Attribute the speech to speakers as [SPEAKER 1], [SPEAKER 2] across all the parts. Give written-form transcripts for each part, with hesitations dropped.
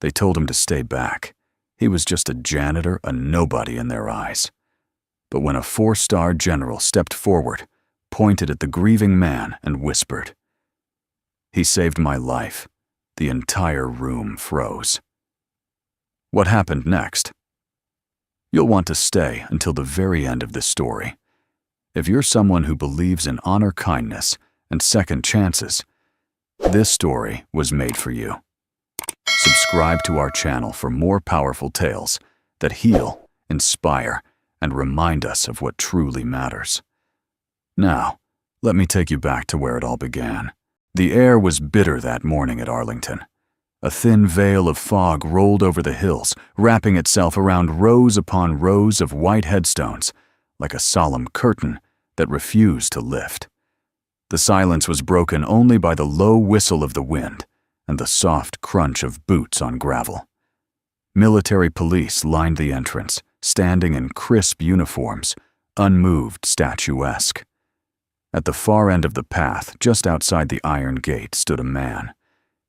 [SPEAKER 1] They told him to stay back. He was just a janitor, a nobody in their eyes. But when a 4-star general stepped forward, pointed at the grieving man, and whispered, "He saved my life," the entire room froze. What happened next? You'll want to stay until the very end of this story. If you're someone who believes in honor, kindness, and second chances, this story was made for you. Subscribe to our channel for more powerful tales that heal, inspire, and remind us of what truly matters. Now, let me take you back to where it all began. The air was bitter that morning at Arlington. A thin veil of fog rolled over the hills, wrapping itself around rows upon rows of white headstones, like a solemn curtain that refused to lift. The silence was broken only by the low whistle of the wind and the soft crunch of boots on gravel. Military police lined the entrance, standing in crisp uniforms, unmoved, statuesque. At the far end of the path, just outside the iron gate, stood a man.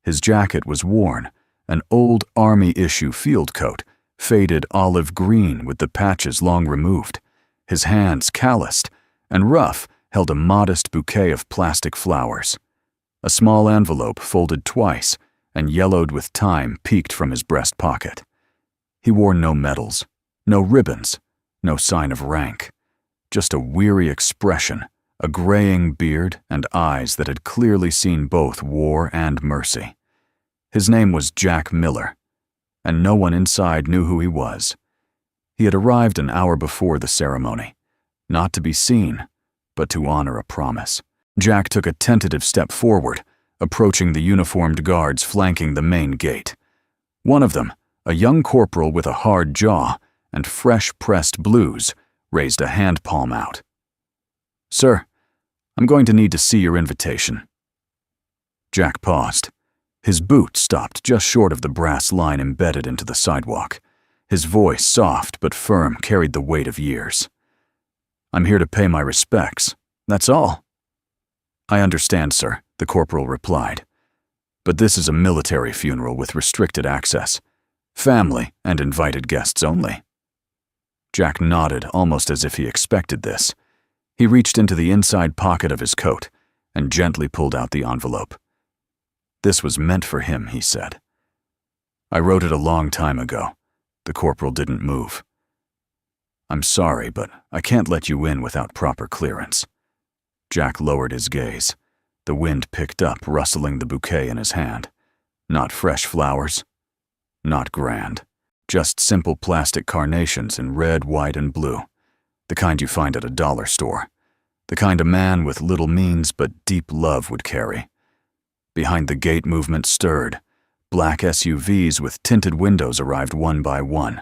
[SPEAKER 1] His jacket was worn, an old Army-issue field coat, faded olive green with the patches long removed. His hands, calloused and rough, held a modest bouquet of plastic flowers. A small envelope folded twice and yellowed with time peeked from his breast pocket. He wore no medals, no ribbons, no sign of rank, just a weary expression, a graying beard, and eyes that had clearly seen both war and mercy. His name was Jack Miller, and no one inside knew who he was. He had arrived an hour before the ceremony, not to be seen, but to honor a promise. Jack took a tentative step forward, approaching the uniformed guards flanking the main gate. One of them, a young corporal with a hard jaw and fresh-pressed blues, raised a hand palm out. "Sir, I'm going to need to see your invitation." Jack paused. His boot stopped just short of the brass line embedded into the sidewalk. His voice, soft but firm, carried the weight of years. "I'm here to pay my respects. That's all." "I understand, sir," the corporal replied. "But this is a military funeral with restricted access. Family and invited guests only." Jack nodded, almost as if he expected this. He reached into the inside pocket of his coat and gently pulled out the envelope. "This was meant for him," he said. "I wrote it a long time ago." The corporal didn't move. "I'm sorry, but I can't let you in without proper clearance." Jack lowered his gaze. The wind picked up, rustling the bouquet in his hand. Not fresh flowers, not grand, just simple plastic carnations in red, white, and blue. The kind you find at a dollar store. The kind a man with little means but deep love would carry. Behind the gate, movement stirred. Black SUVs with tinted windows arrived one by one.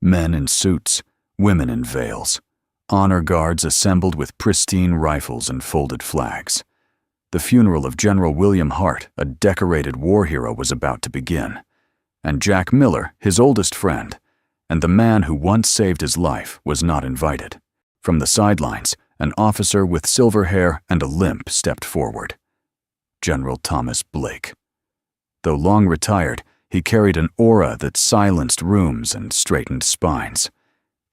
[SPEAKER 1] Men in suits, women in veils. Honor guards assembled with pristine rifles and folded flags. The funeral of General William Hart, a decorated war hero, was about to begin. And Jack Miller, his oldest friend, and the man who once saved his life, was not invited. From the sidelines, an officer with silver hair and a limp stepped forward. General Thomas Blake. Though long retired, he carried an aura that silenced rooms and straightened spines.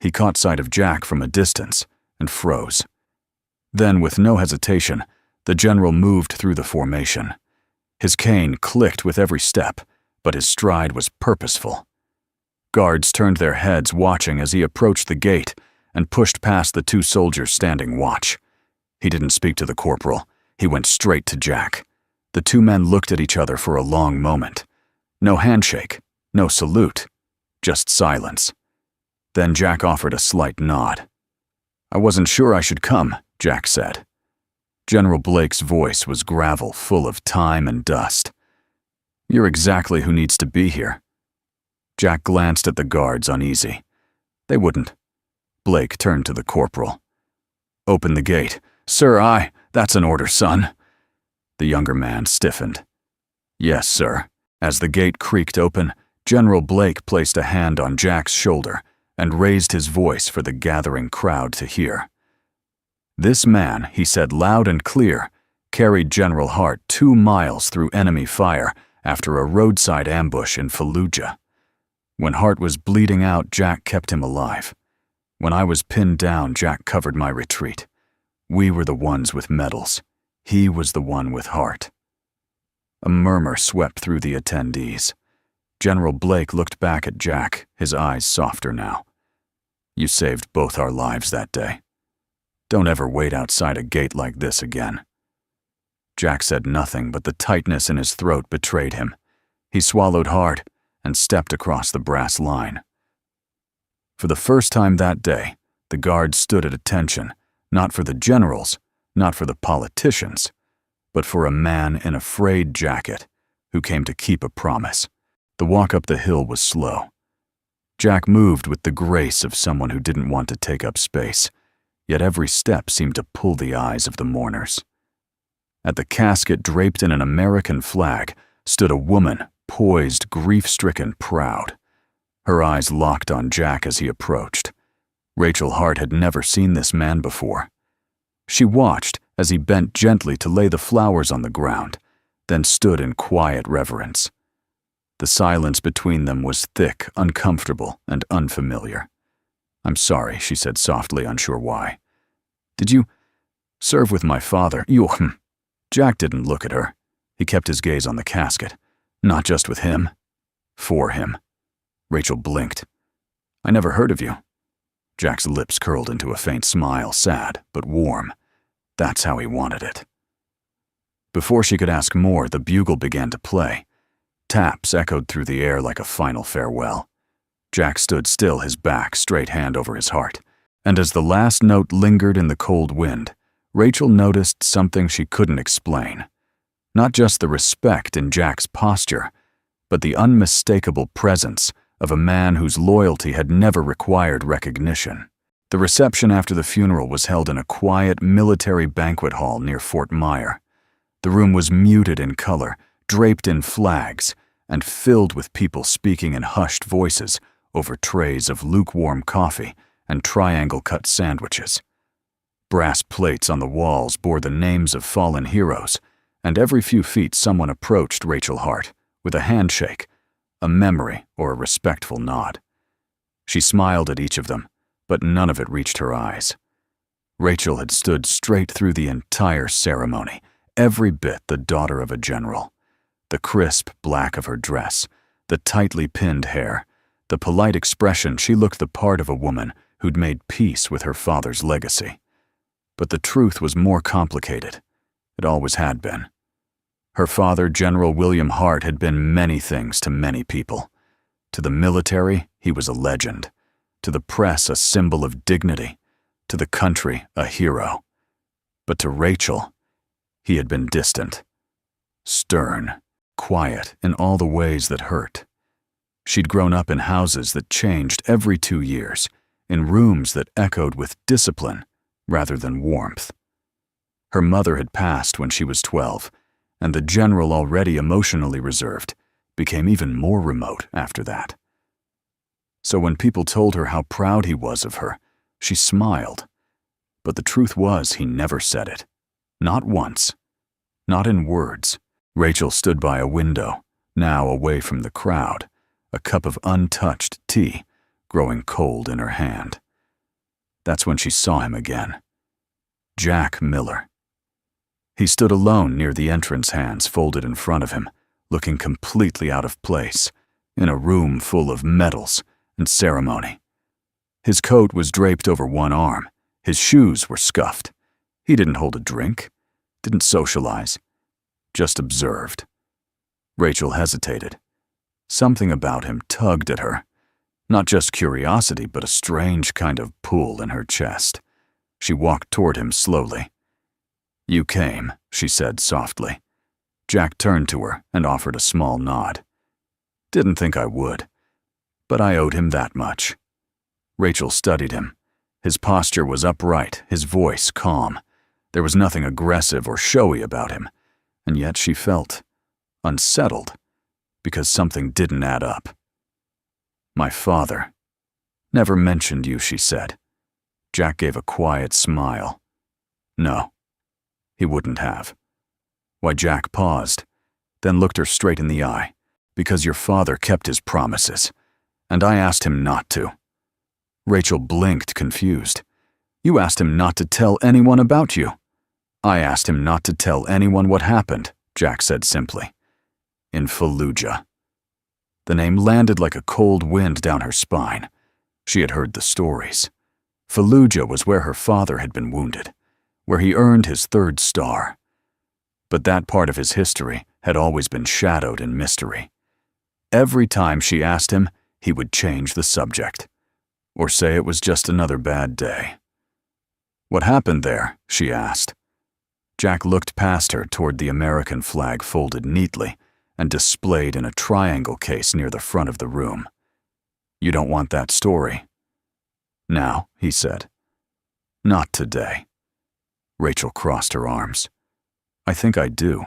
[SPEAKER 1] He caught sight of Jack from a distance and froze. Then, with no hesitation, the general moved through the formation. His cane clicked with every step, but his stride was purposeful. Guards turned their heads, watching as he approached the gate and pushed past the two soldiers standing watch. He didn't speak to the corporal. He went straight to Jack. The two men looked at each other for a long moment. No handshake, no salute, just silence. Then Jack offered a slight nod. "I wasn't sure I should come," Jack said. General Blake's voice was gravel, full of time and dust. "You're exactly who needs to be here." Jack glanced at the guards, uneasy. They wouldn't. Blake turned to the corporal. "Open the gate." "Sir, that's an order, son." The younger man stiffened. "Yes, sir." As the gate creaked open, General Blake placed a hand on Jack's shoulder and raised his voice for the gathering crowd to hear. "This man," he said loud and clear, "carried General Hart 2 miles through enemy fire after a roadside ambush in Fallujah. When Hart was bleeding out, Jack kept him alive. When I was pinned down, Jack covered my retreat. We were the ones with medals. He was the one with Hart. A murmur swept through the attendees. General Blake looked back at Jack, his eyes softer now. You saved both our lives that day. Don't ever wait outside a gate like this again. Jack said nothing, but the tightness in his throat betrayed him. He swallowed hard and stepped across the brass line. For the first time that day, the guards stood at attention, not for the generals, not for the politicians, but for a man in a frayed jacket who came to keep a promise. The walk up the hill was slow. Jack moved with the grace of someone who didn't want to take up space, yet every step seemed to pull the eyes of the mourners. At the casket draped in an American flag stood a woman, poised, grief-stricken, proud. Her eyes locked on Jack as he approached. Rachel Hart had never seen this man before. She watched as he bent gently to lay the flowers on the ground, then stood in quiet reverence. The silence between them was thick, uncomfortable, and unfamiliar. "I'm sorry," she said softly, unsure why. "Did you serve with my father?" Jack didn't look at her. He kept his gaze on the casket. "Not just with him. For him." Rachel blinked. "I never heard of you." Jack's lips curled into a faint smile, sad but warm. That's how he wanted it. Before she could ask more, the bugle began to play. Taps echoed through the air like a final farewell. Jack stood still, his back straight, hand over his heart. And as the last note lingered in the cold wind, Rachel noticed something she couldn't explain. Not just the respect in Jack's posture, but the unmistakable presence of a man whose loyalty had never required recognition. The reception after the funeral was held in a quiet military banquet hall near Fort Myer. The room was muted in color, draped in flags, and filled with people speaking in hushed voices over trays of lukewarm coffee and triangle-cut sandwiches. Brass plates on the walls bore the names of fallen heroes, and every few feet someone approached Rachel Hart with a handshake, a memory, or a respectful nod. She smiled at each of them, but none of it reached her eyes. Rachel had stood straight through the entire ceremony, every bit the daughter of a general. The crisp black of her dress, the tightly pinned hair, the polite expression, she looked the part of a woman who'd made peace with her father's legacy. But the truth was more complicated. It always had been. Her father, General William Hart, had been many things to many people. To the military, he was a legend. To the press, a symbol of dignity. To the country, a hero. But to Rachel, he had been distant. Stern, quiet in all the ways that hurt. She'd grown up in houses that changed every 2 years, in rooms that echoed with discipline rather than warmth. Her mother had passed when she was 12, and the general, already emotionally reserved, became even more remote after that. So when people told her how proud he was of her, she smiled. But the truth was, he never said it. Not once. Not in words. Rachel stood by a window, now away from the crowd, a cup of untouched tea growing cold in her hand. That's when she saw him again. Jack Miller. He stood alone near the entrance, hands folded in front of him, looking completely out of place, in a room full of medals and ceremony. His coat was draped over one arm. His shoes were scuffed. He didn't hold a drink, didn't socialize, just observed. Rachel hesitated. Something about him tugged at her. Not just curiosity, but a strange kind of pull in her chest. She walked toward him slowly. "You came," she said softly. Jack turned to her and offered a small nod. "Didn't think I would, but I owed him that much." Rachel studied him. His posture was upright, his voice calm. There was nothing aggressive or showy about him, and yet she felt unsettled because something didn't add up. "My father never mentioned you," she said. Jack gave a quiet smile. "No, he wouldn't have." Why, Jack paused. then looked her straight in the eye. "Because your father kept his promises, and I asked him not to." Rachel blinked, confused. "You asked him not to tell anyone about you." "I asked him not to tell anyone what happened," Jack said simply. "In Fallujah." The name landed like a cold wind down her spine. She had heard the stories. Fallujah was where her father had been wounded, where he earned his 3rd star. But that part of his history had always been shadowed in mystery. Every time she asked him, he would change the subject, or say it was just another bad day. "What happened there?" she asked. Jack looked past her toward the American flag folded neatly and displayed in a triangle case near the front of the room. "You don't want that story?" "Now," he said. "Not today." Rachel crossed her arms. "I think I do."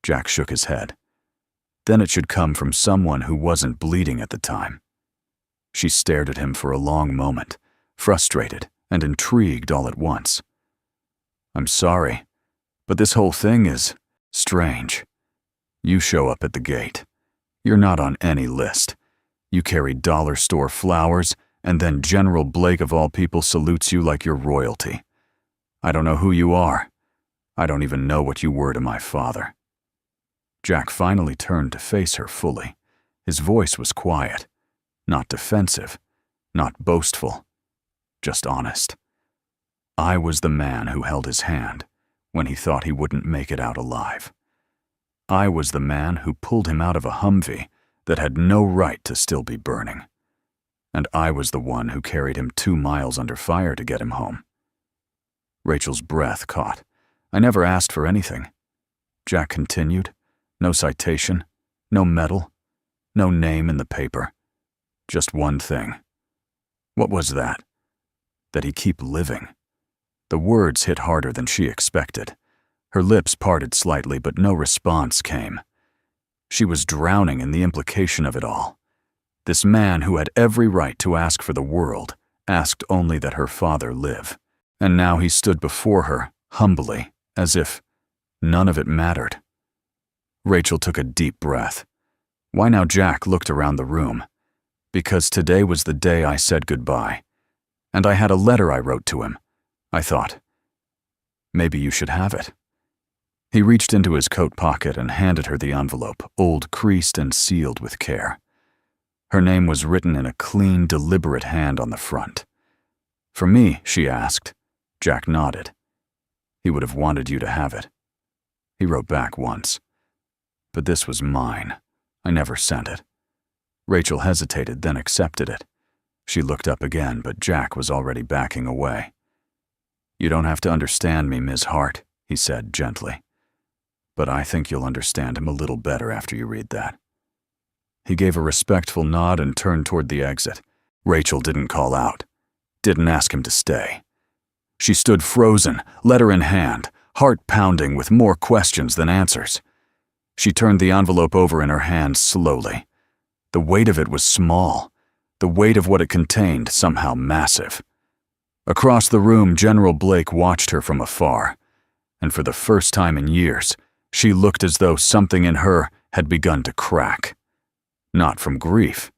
[SPEAKER 1] Jack shook his head. Then it should come from someone who wasn't bleeding at the time. She stared at him for a long moment, frustrated and intrigued all at once. "I'm sorry, but this whole thing is strange. You show up at the gate. You're not on any list. You carry dollar store flowers, and then General Blake of all people salutes you like you're royalty. I don't know who you are. I don't even know what you were to my father." Jack finally turned to face her fully. His voice was quiet, not defensive, not boastful, just honest. "I was the man who held his hand when he thought he wouldn't make it out alive. I was the man who pulled him out of a Humvee that had no right to still be burning. And I was the one who carried him 2 miles under fire to get him home." Rachel's breath caught. "I never asked for anything," Jack continued. "No citation, no medal, no name in the paper. Just one thing." "What was that?" "That he keep living." The words hit harder than she expected. Her lips parted slightly, but no response came. She was drowning in the implication of it all. This man who had every right to ask for the world asked only that her father live. And now he stood before her, humbly, as if none of it mattered. Rachel took a deep breath. "Why now?" Jack looked around the room. "Because today was the day I said goodbye. And I had a letter I wrote to him. I thought, maybe you should have it." He reached into his coat pocket and handed her the envelope, old, creased, and sealed with care. Her name was written in a clean, deliberate hand on the front. "For me?" she asked. Jack nodded. "He would have wanted you to have it." He wrote back once. "But this was mine. I never sent it." Rachel hesitated, then accepted it. She looked up again, but Jack was already backing away. "You don't have to understand me, Ms. Hart," he said gently. "But I think you'll understand him a little better after you read that." He gave a respectful nod and turned toward the exit. Rachel didn't call out, didn't ask him to stay. She stood frozen, letter in hand, heart pounding with more questions than answers. She turned the envelope over in her hand slowly. The weight of it was small, the weight of what it contained somehow massive. Across the room, General Blake watched her from afar, and for the first time in years, she looked as though something in her had begun to crack. Not from grief,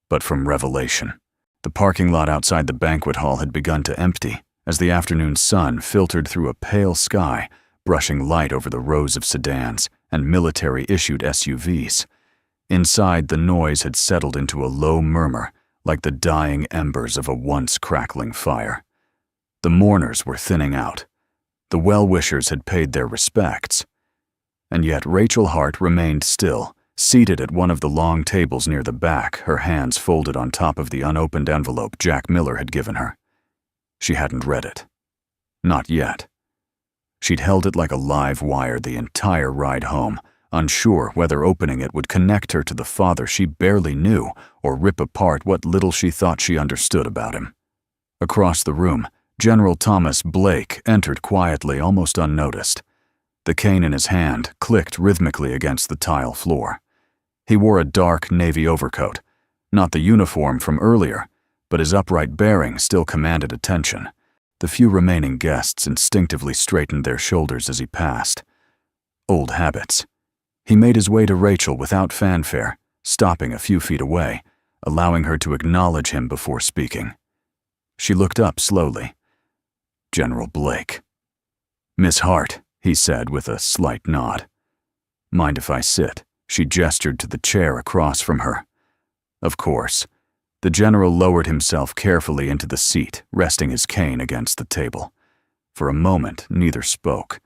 [SPEAKER 1] but from revelation. The parking lot outside the banquet hall had begun to empty as the afternoon sun filtered through a pale sky, brushing light over the rows of sedans and military-issued SUVs. Inside, the noise had settled into a low murmur, like the dying embers of a once crackling fire. The mourners were thinning out. The well-wishers had paid their respects. And yet Rachel Hart remained still, seated at one of the long tables near the back, her hands folded on top of the unopened envelope Jack Miller had given her. She hadn't read it. Not yet. She'd held it like a live wire the entire ride home, unsure whether opening it would connect her to the father she barely knew or rip apart what little she thought she understood about him. Across the room, General Thomas Blake entered quietly, almost unnoticed. The cane in his hand clicked rhythmically against the tile floor. He wore a dark navy overcoat, not the uniform from earlier, but his upright bearing still commanded attention. The few remaining guests instinctively straightened their shoulders as he passed. Old habits. He made his way to Rachel without fanfare, stopping a few feet away, allowing her to acknowledge him before speaking. She looked up slowly. "General Blake." "Miss Hart," he said with a slight nod. "Mind if I sit?" She gestured to the chair across from her. Of course. The general lowered himself carefully into the seat, resting his cane against the table. For a moment, neither spoke.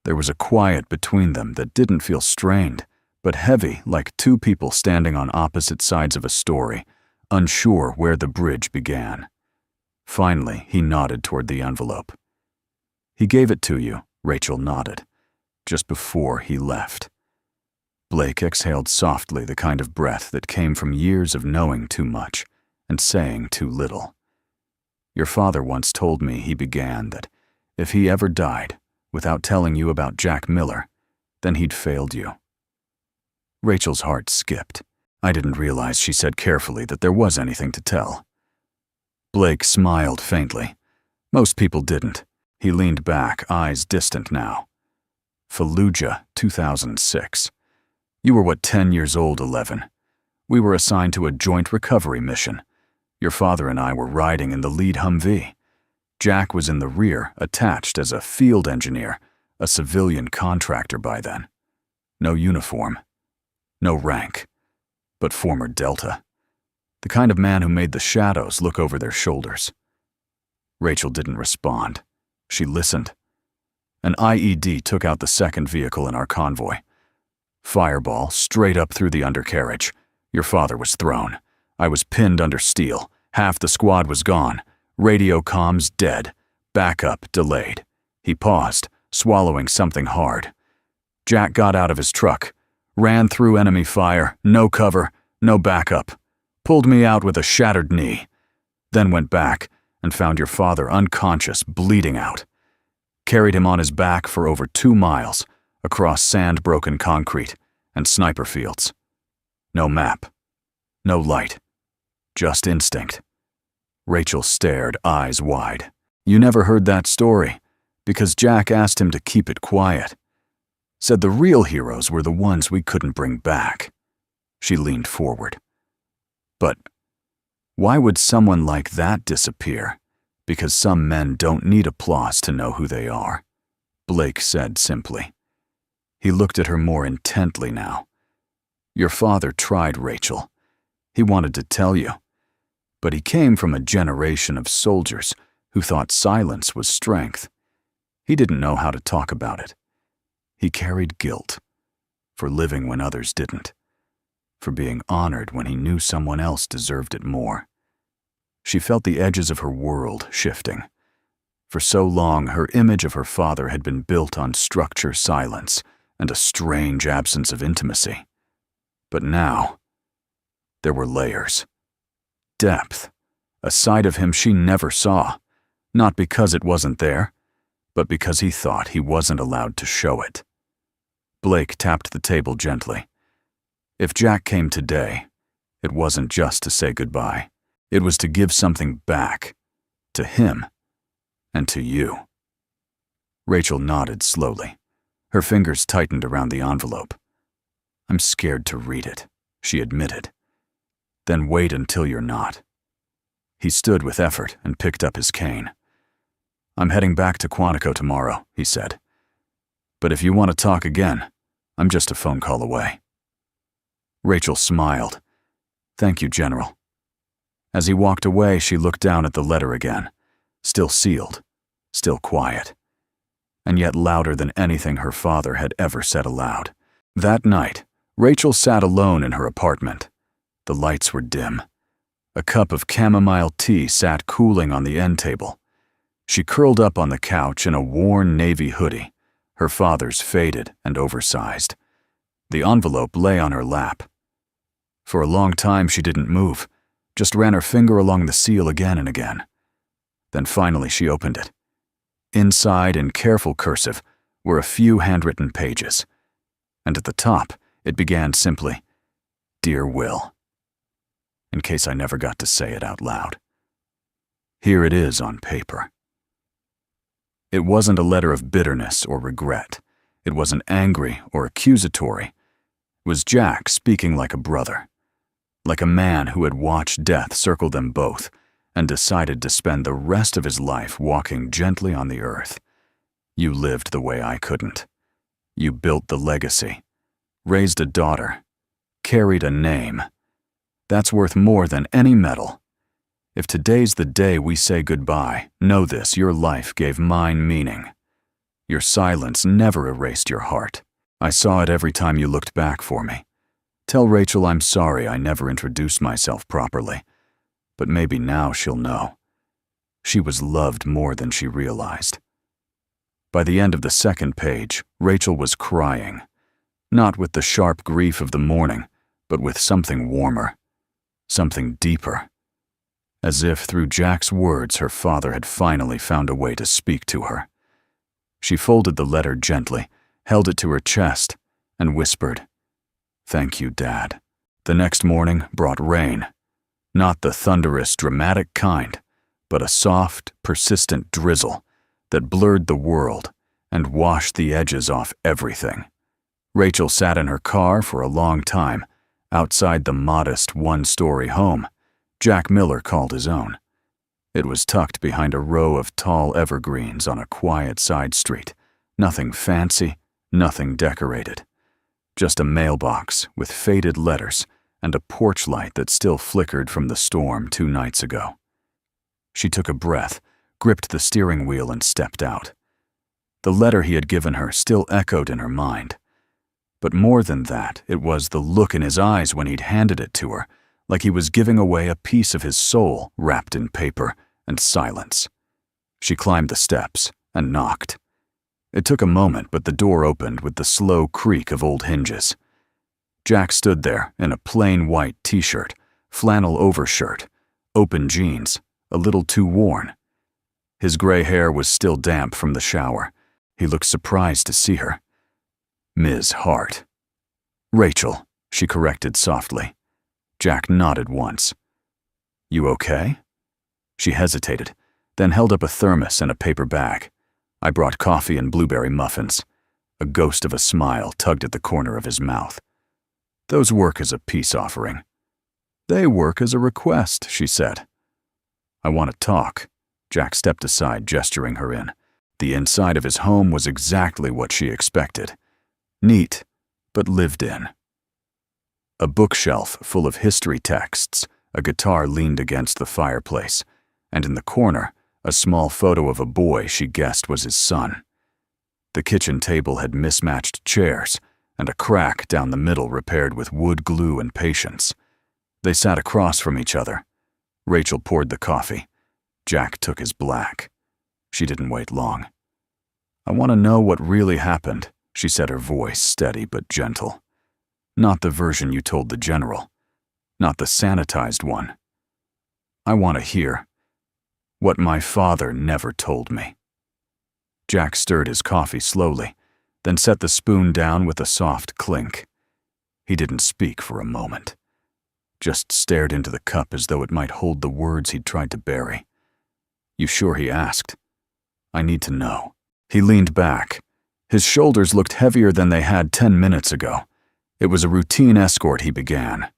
[SPEAKER 1] There was a quiet between them that didn't feel strained, but heavy, like two people standing on opposite sides of a story, unsure where the bridge began. Finally, he nodded toward the envelope. "He gave it to you," Rachel nodded, "just before he left." Blake exhaled softly, the kind of breath that came from years of knowing too much and saying too little. "Your father once told me," he began, "that if he ever died without telling you about Jack Miller, then he'd failed you." Rachel's heart skipped. "I didn't realize," she said carefully, "that there was anything to tell." Blake smiled faintly. Most people didn't. He leaned back, eyes distant now. "Fallujah, 2006. You were 10 years old, 11. We were assigned to a joint recovery mission. Your father and I were riding in the lead Humvee. Jack was in the rear, attached as a field engineer, a civilian contractor by then. No uniform, no rank, but former Delta. The kind of man who made the shadows look over their shoulders." Rachel didn't respond. She listened. An IED took out the second vehicle in our convoy. Fireball straight up through the undercarriage. Your father was thrown. I was pinned under steel. Half the squad was gone. Radio comms dead. Backup delayed. He paused, swallowing something hard. Jack got out of his truck, ran through enemy fire, no cover, no backup, pulled me out with a shattered knee, then went back and found your father unconscious, bleeding out. Carried him on his back for over 2 miles, across sand-broken concrete and sniper fields. No map, no light, just instinct." Rachel stared, eyes wide. "You never heard that story, because Jack asked him to keep it quiet. Said the real heroes were the ones we couldn't bring back." She leaned forward. "But why would someone like that disappear? Because some men don't need applause to know who they are," Blake said simply. He looked at her more intently now. "Your father tried, Rachel. He wanted to tell you. But he came from a generation of soldiers who thought silence was strength. He didn't know how to talk about it. He carried guilt for living when others didn't, for being honored when he knew someone else deserved it more." She felt the edges of her world shifting. For so long, her image of her father had been built on structure, silence, and a strange absence of intimacy. But now, there were layers. Depth. A side of him she never saw, not because it wasn't there, but because he thought he wasn't allowed to show it. Blake tapped the table gently. If Jack came today, it wasn't just to say goodbye. It was to give something back, to him, and to you. Rachel nodded slowly. Her fingers tightened around the envelope. "I'm scared to read it," she admitted. "Then wait until you're not." He stood with effort and picked up his cane. "I'm heading back to Quantico tomorrow," he said. "But if you want to talk again, I'm just a phone call away." Rachel smiled. "Thank you, General." As he walked away, she looked down at the letter again. Still sealed, still quiet, and yet louder than anything her father had ever said aloud. That night, Rachel sat alone in her apartment. The lights were dim. A cup of chamomile tea sat cooling on the end table. She curled up on the couch in a worn navy hoodie, her father's faded and oversized. The envelope lay on her lap. For a long time she didn't move, just ran her finger along the seal again and again. Then finally she opened it. Inside, in careful cursive, were a few handwritten pages. And at the top, it began simply, "Dear Will," in case I never got to say it out loud. Here it is on paper. It wasn't a letter of bitterness or regret. It wasn't angry or accusatory. Was Jack speaking like a brother, like a man who had watched death circle them both and decided to spend the rest of his life walking gently on the earth. You lived the way I couldn't. You built the legacy, raised a daughter, carried a name. That's worth more than any medal. If today's the day we say goodbye, know this: your life gave mine meaning. Your silence never erased your heart. I saw it every time you looked back for me. Tell Rachel I'm sorry I never introduced myself properly, but maybe now she'll know. She was loved more than she realized. By the end of the second page, Rachel was crying, not with the sharp grief of the morning, but with something warmer, something deeper. As if through Jack's words her father had finally found a way to speak to her. She folded the letter gently, held it to her chest, and whispered, "Thank you, Dad." The next morning brought rain, not the thunderous, dramatic kind, but a soft, persistent drizzle that blurred the world and washed the edges off everything. Rachel sat in her car for a long time, outside the modest one-story home Jack Miller called his own. It was tucked behind a row of tall evergreens on a quiet side street. Nothing fancy, nothing decorated. Just a mailbox with faded letters and a porch light that still flickered from the storm 2 nights ago. She took a breath, gripped the steering wheel, and stepped out. The letter he had given her still echoed in her mind. But more than that, it was the look in his eyes when he'd handed it to her, like he was giving away a piece of his soul wrapped in paper and silence. She climbed the steps and knocked. It took a moment, but the door opened with the slow creak of old hinges. Jack stood there in a plain white t-shirt, flannel overshirt, open jeans, a little too worn. His gray hair was still damp from the shower. He looked surprised to see her. "Ms. Hart." "Rachel," she corrected softly. Jack nodded once. "You okay?" She hesitated, then held up a thermos and a paper bag. "I brought coffee and blueberry muffins." A ghost of a smile tugged at the corner of his mouth. "Those work as a peace offering." "They work as a request," she said. "I want to talk." Jack stepped aside, gesturing her in. The inside of his home was exactly what she expected. Neat, but lived in. A bookshelf full of history texts, a guitar leaned against the fireplace, and in the corner, a small photo of a boy she guessed was his son. The kitchen table had mismatched chairs, and a crack down the middle repaired with wood glue and patience. They sat across from each other. Rachel poured the coffee. Jack took his black. She didn't wait long. "I want to know what really happened," she said, her voice steady but gentle. "Not the version you told the general. Not the sanitized one. I want to hear what my father never told me." Jack stirred his coffee slowly, then set the spoon down with a soft clink. He didn't speak for a moment, just stared into the cup as though it might hold the words he'd tried to bury. "You sure?" he asked. "I need to know." He leaned back. His shoulders looked heavier than they had 10 minutes ago. It was a routine escort he began.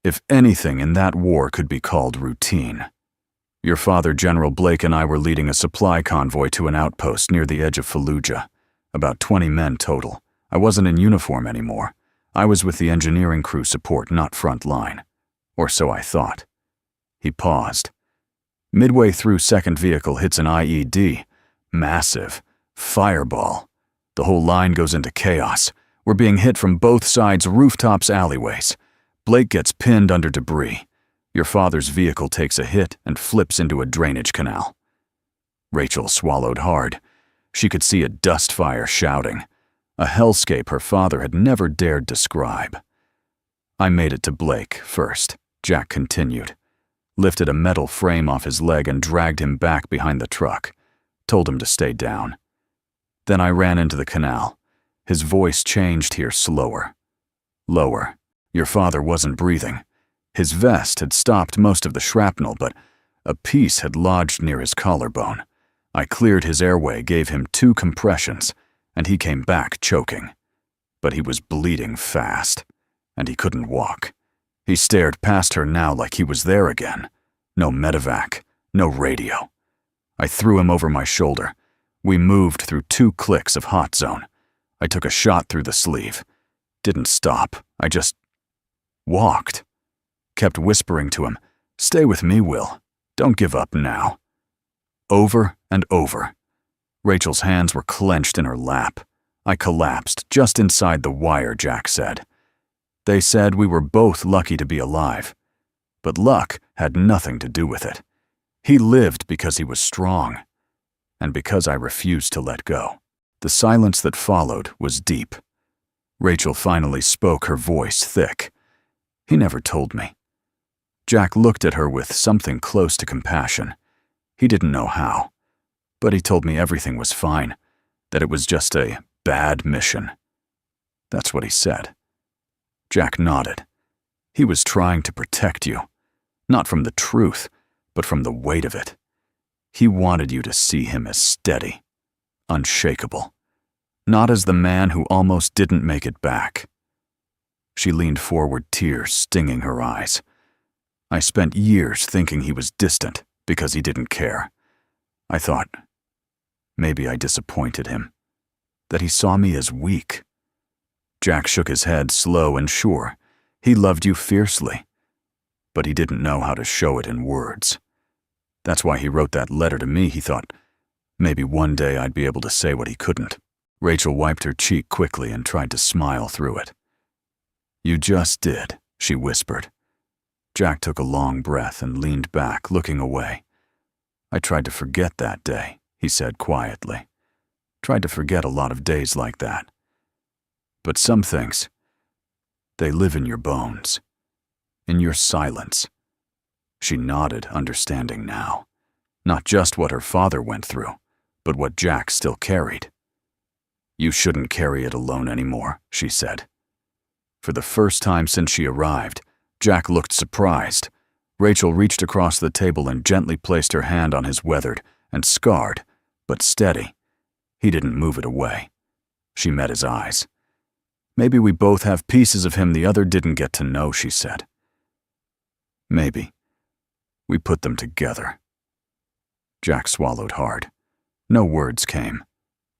[SPEAKER 1] If anything in that war could be called routine. "Your father, General Blake, and I were leading a supply convoy to an outpost near the edge of Fallujah. About 20 men total. I wasn't in uniform anymore. I was with the engineering crew support, not front line. Or so I thought." He paused. Midway through, second vehicle hits an IED. Massive. Fireball. The whole line goes into chaos. We're being hit from both sides, rooftops, alleyways. Blake gets pinned under debris. Your father's vehicle takes a hit and flips into a drainage canal. Rachel swallowed hard. She could see a dust fire shouting. A hellscape her father had never dared describe. "I made it to Blake first," Jack continued. Lifted a metal frame off his leg and dragged him back behind the truck. Told him to stay down. Then I ran into the canal. His voice changed here slower. Lower. Your father wasn't breathing. His vest had stopped most of the shrapnel, but a piece had lodged near his collarbone. I cleared his airway, gave him 2 compressions, and he came back choking. but he was bleeding fast, and he couldn't walk. He stared past her now like he was there again. No medevac, no radio. I threw him over my shoulder. We moved through 2 clicks of hot zone. I took a shot through the sleeve. Didn't stop. I just walked. Kept whispering to him, "Stay with me, Will. Don't give up now." Over and over. Rachel's hands were clenched in her lap. I collapsed just inside the wire, Jack said. They said we were both lucky to be alive. But luck had nothing to do with it. He lived because he was strong, and because I refused to let go. The silence that followed was deep. Rachel finally spoke, her voice thick. "He never told me." Jack looked at her with something close to compassion. He didn't know how, but he told me everything was fine, that it was just a bad mission. That's what he said. Jack nodded. He was trying to protect you, not from the truth, but from the weight of it. He wanted you to see him as steady, unshakable, not as the man who almost didn't make it back. She leaned forward, tears stinging her eyes. I spent years thinking he was distant because he didn't care. I thought maybe I disappointed him, that he saw me as weak. Jack shook his head, slow and sure. He loved you fiercely, but he didn't know how to show it in words. That's why he wrote that letter to me. He thought maybe one day I'd be able to say what he couldn't. Rachel wiped her cheek quickly and tried to smile through it. "You just did," she whispered. Jack took a long breath and leaned back, looking away. "I tried to forget that day," he said quietly. "Tried to forget a lot of days like that. But some things, they live in your bones, in your silence." She nodded, understanding now. Not just what her father went through, but what Jack still carried. "You shouldn't carry it alone anymore," she said. For the first time since she arrived, Jack looked surprised. Rachel reached across the table and gently placed her hand on his weathered and scarred, but steady. He didn't move it away. She met his eyes. "Maybe we both have pieces of him the other didn't get to know," she said. "Maybe. We put them together." Jack swallowed hard. No words came,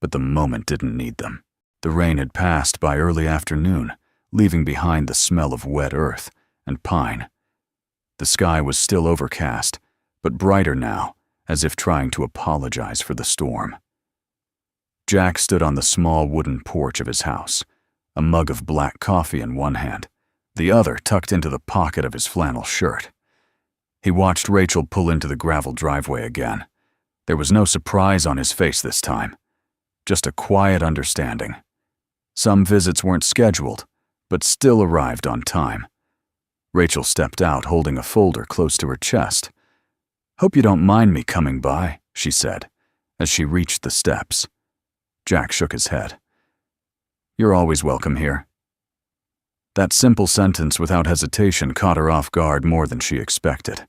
[SPEAKER 1] but the moment didn't need them. The rain had passed by early afternoon, leaving behind the smell of wet earth and pine. The sky was still overcast, but brighter now, as if trying to apologize for the storm. Jack stood on the small wooden porch of his house, a mug of black coffee in one hand, the other tucked into the pocket of his flannel shirt. He watched Rachel pull into the gravel driveway again. There was no surprise on his face this time, just a quiet understanding. Some visits weren't scheduled, but still arrived on time. Rachel stepped out, holding a folder close to her chest. "Hope you don't mind me coming by," she said, as she reached the steps. Jack shook his head. "You're always welcome here." That simple sentence without hesitation caught her off guard more than she expected.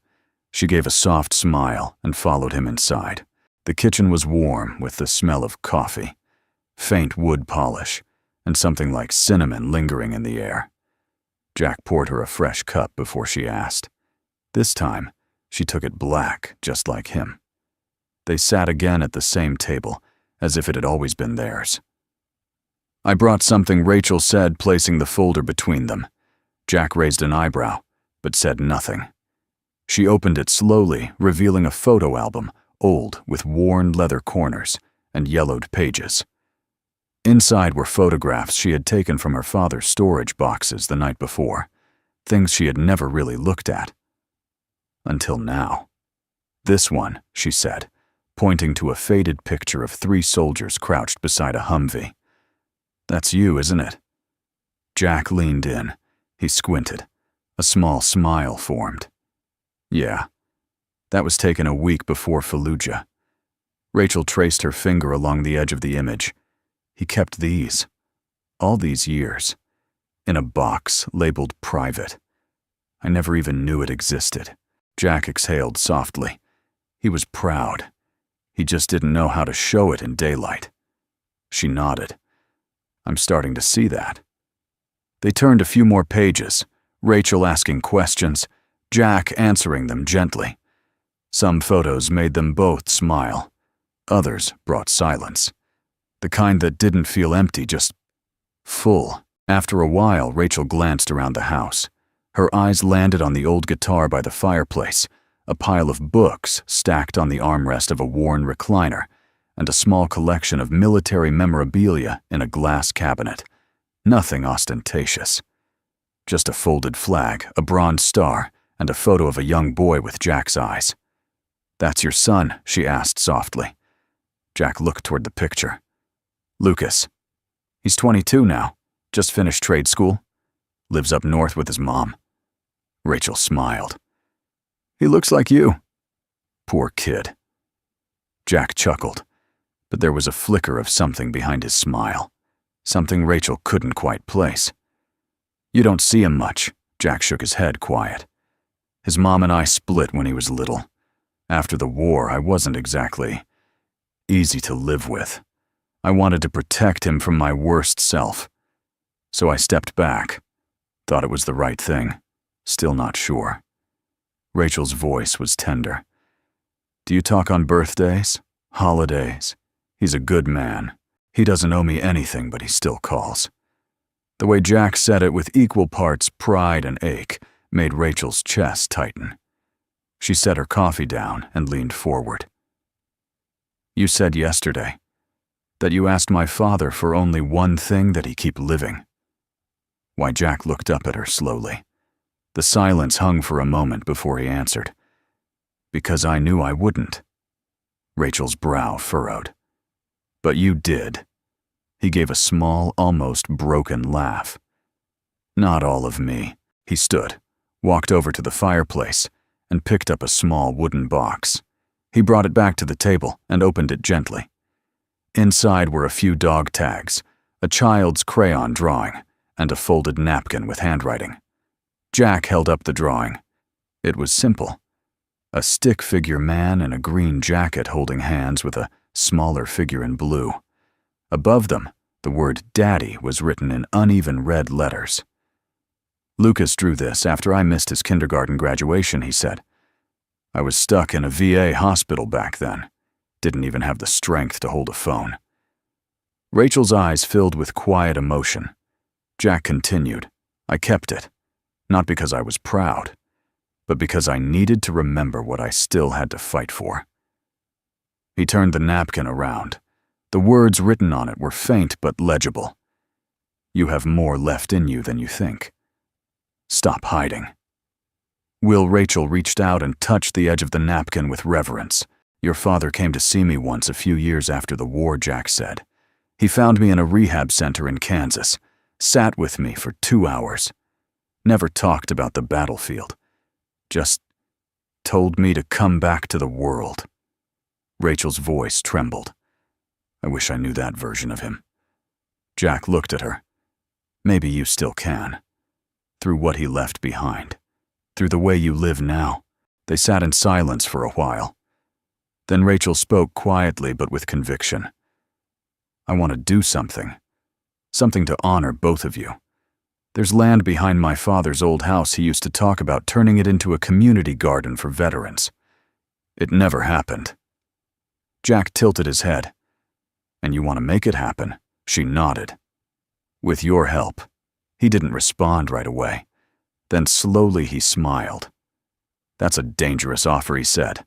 [SPEAKER 1] She gave a soft smile and followed him inside. The kitchen was warm with the smell of coffee, faint wood polish, and something like cinnamon lingering in the air. Jack poured her a fresh cup before she asked. This time, she took it black, just like him. They sat again at the same table, as if it had always been theirs. "I brought something," Rachel said, placing the folder between them. Jack raised an eyebrow, but said nothing. She opened it slowly, revealing a photo album, old with worn leather corners and yellowed pages. Inside were photographs she had taken from her father's storage boxes the night before, things she had never really looked at. Until now. "This one," she said, pointing to a faded picture of 3 soldiers crouched beside a Humvee. "That's you, isn't it?" Jack leaned in. He squinted. A small smile formed. "Yeah. That was taken a week before Fallujah." Rachel traced her finger along the edge of the image. "He kept these, all these years, in a box labeled private. I never even knew it existed." Jack exhaled softly. He was proud. He just didn't know how to show it in daylight. She nodded. I'm starting to see that. They turned a few more pages, Rachel asking questions, Jack answering them gently. Some photos made them both smile. Others brought silence. The kind that didn't feel empty, just full. After a while, Rachel glanced around the house. Her eyes landed on the old guitar by the fireplace, a pile of books stacked on the armrest of a worn recliner, and a small collection of military memorabilia in a glass cabinet. Nothing ostentatious. Just a folded flag, a bronze star, and a photo of a young boy with Jack's eyes. "That's your son?" she asked softly. Jack looked toward the picture. "Lucas. He's 22 now. Just finished trade school. Lives up north with his mom." Rachel smiled. "He looks like you." "Poor kid." Jack chuckled, but there was a flicker of something behind his smile, something Rachel couldn't quite place. "You don't see him much." Jack shook his head quiet. "His mom and I split when he was little. After the war, I wasn't exactly easy to live with. I wanted to protect him from my worst self. So I stepped back. Thought it was the right thing. Still not sure." Rachel's voice was tender. "Do you talk on birthdays? Holidays? He's a good man. He doesn't owe me anything, but he still calls." The way Jack said it with equal parts pride and ache made Rachel's chest tighten. She set her coffee down and leaned forward. "You said yesterday that you asked my father for only one thing, that he keep living." Why, Jack looked up at her slowly. The silence hung for a moment before he answered. "Because I knew I wouldn't." Rachel's brow furrowed. "But you did." He gave a small, almost broken laugh. "Not all of me." He stood, walked over to the fireplace, and picked up a small wooden box. He brought it back to the table and opened it gently. Inside were a few dog tags, a child's crayon drawing, and a folded napkin with handwriting. Jack held up the drawing. It was simple. A stick figure man in a green jacket holding hands with a smaller figure in blue. Above them, the word Daddy was written in uneven red letters. "Lucas drew this after I missed his kindergarten graduation," he said. "I was stuck in a VA hospital back then. Didn't even have the strength to hold a phone." Rachel's eyes filled with quiet emotion. Jack continued, "I kept it, not because I was proud, but because I needed to remember what I still had to fight for." He turned the napkin around. The words written on it were faint but legible. "You have more left in you than you think. Stop hiding." Rachel reached out and touched the edge of the napkin with reverence. "Your father came to see me once a few years after the war," Jack said. "He found me in a rehab center in Kansas, sat with me for 2 hours. Never talked about the battlefield. Just told me to come back to the world." Rachel's voice trembled. "I wish I knew that version of him." Jack looked at her. "Maybe you still can. Through what he left behind. Through the way you live now." They sat in silence for a while. Then Rachel spoke quietly but with conviction. "I want to do something. Something to honor both of you. There's land behind my father's old house. He used to talk about turning it into a community garden for veterans. It never happened." Jack tilted his head. "And you want to make it happen?" She nodded. "With your help." He didn't respond right away. Then slowly he smiled. "That's a dangerous offer," he said.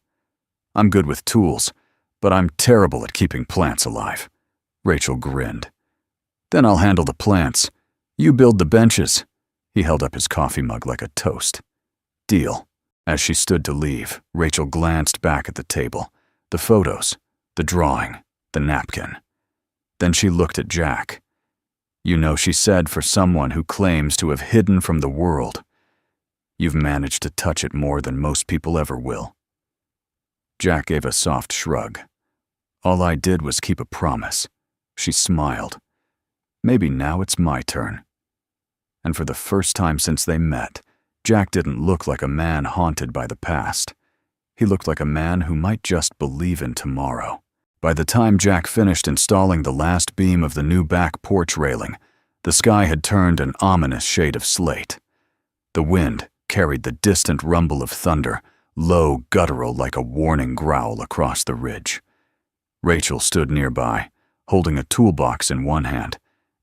[SPEAKER 1] "I'm good with tools, but I'm terrible at keeping plants alive." Rachel grinned. "Then I'll handle the plants. You build the benches." He held up his coffee mug like a toast. "Deal." As she stood to leave, Rachel glanced back at the table, the photos, the drawing, the napkin. Then she looked at Jack. "You know," she said, "for someone who claims to have hidden from the world, you've managed to touch it more than most people ever will." Jack gave a soft shrug. "All I did was keep a promise." She smiled. "Maybe now it's my turn." And for the first time since they met, Jack didn't look like a man haunted by the past. He looked like a man who might just believe in tomorrow. By the time Jack finished installing the last beam of the new back porch railing, the sky had turned an ominous shade of slate. The wind carried the distant rumble of thunder, low, guttural like a warning growl across the ridge. Rachel stood nearby, holding a toolbox in one hand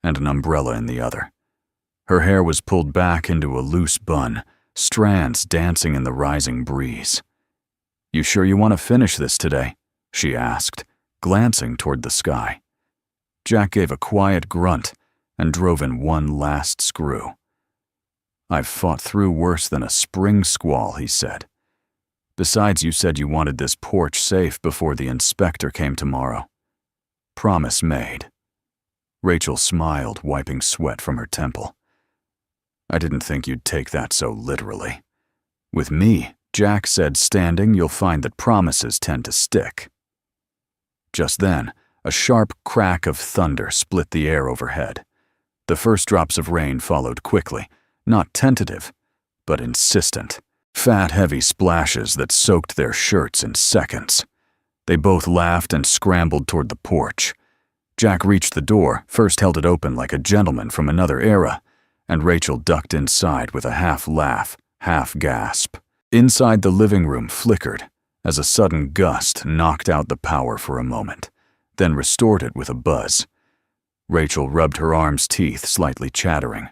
[SPEAKER 1] and an umbrella in the other. Her hair was pulled back into a loose bun, strands dancing in the rising breeze. "You sure you want to finish this today?" she asked, glancing toward the sky. Jack gave a quiet grunt and drove in one last screw. "I've fought through worse than a spring squall," he said. "Besides, you said you wanted this porch safe before the inspector came tomorrow." "Promise made." Rachel smiled, wiping sweat from her temple. "I didn't think you'd take that so literally. With me," Jack said, standing, "you'll find that promises tend to stick." Just then, a sharp crack of thunder split the air overhead. The first drops of rain followed quickly, not tentative, but insistent. Fat, heavy splashes that soaked their shirts in seconds. They both laughed and scrambled toward the porch. Jack reached the door, first held it open like a gentleman from another era, and Rachel ducked inside with a half laugh, half gasp. Inside, the living room flickered as a sudden gust knocked out the power for a moment, then restored it with a buzz. Rachel rubbed her arm's teeth, slightly chattering.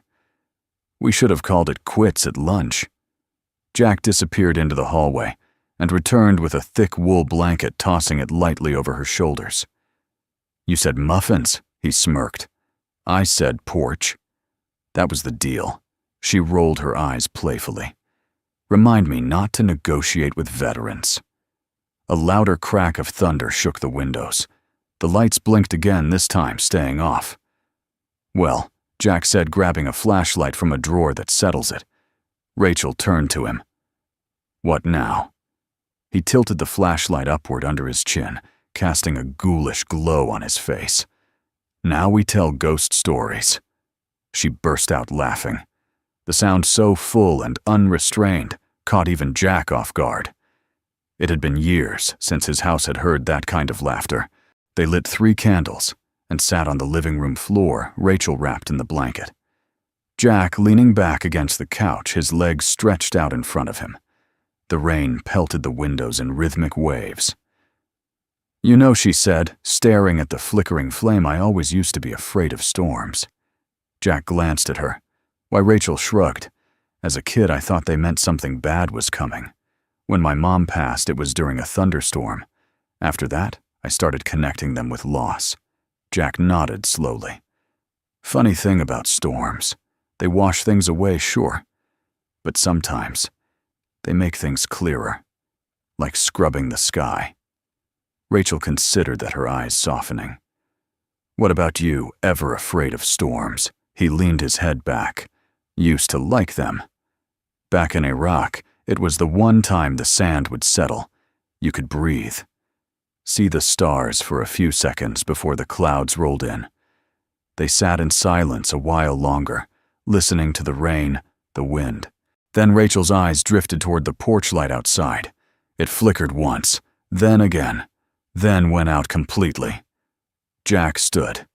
[SPEAKER 1] "We should have called it quits at lunch." Jack disappeared into the hallway and returned with a thick wool blanket, tossing it lightly over her shoulders. "You said muffins," he smirked. "I said porch." That was the deal. She rolled her eyes playfully. "Remind me not to negotiate with veterans." A louder crack of thunder shook the windows. The lights blinked again, this time staying off. "Well," Jack said, grabbing a flashlight from a drawer that settles it. Rachel turned to him. "What now?" He tilted the flashlight upward under his chin, casting a ghoulish glow on his face. "Now we tell ghost stories." She burst out laughing. The sound, so full and unrestrained, caught even Jack off guard. It had been years since his house had heard that kind of laughter. They lit 3 candles and sat on the living room floor, Rachel wrapped in the blanket. Jack leaning back against the couch, his legs stretched out in front of him. The rain pelted the windows in rhythmic waves. "You know," she said, staring at the flickering flame, "I always used to be afraid of storms." Jack glanced at her. "Why?" Rachel shrugged. "As a kid, I thought they meant something bad was coming. When my mom passed, it was during a thunderstorm. After that, I started connecting them with loss." Jack nodded slowly. "Funny thing about storms. They wash things away, sure. But sometimes, they make things clearer. Like scrubbing the sky." Rachel considered that, her eyes softening. "What about you, ever afraid of storms?" He leaned his head back. "Used to like them. Back in Iraq, it was the one time the sand would settle. You could breathe. See the stars for a few seconds before the clouds rolled in." They sat in silence a while longer, listening to the rain, the wind. Then Rachel's eyes drifted toward the porch light outside. It flickered once, then again, then went out completely. Jack stood.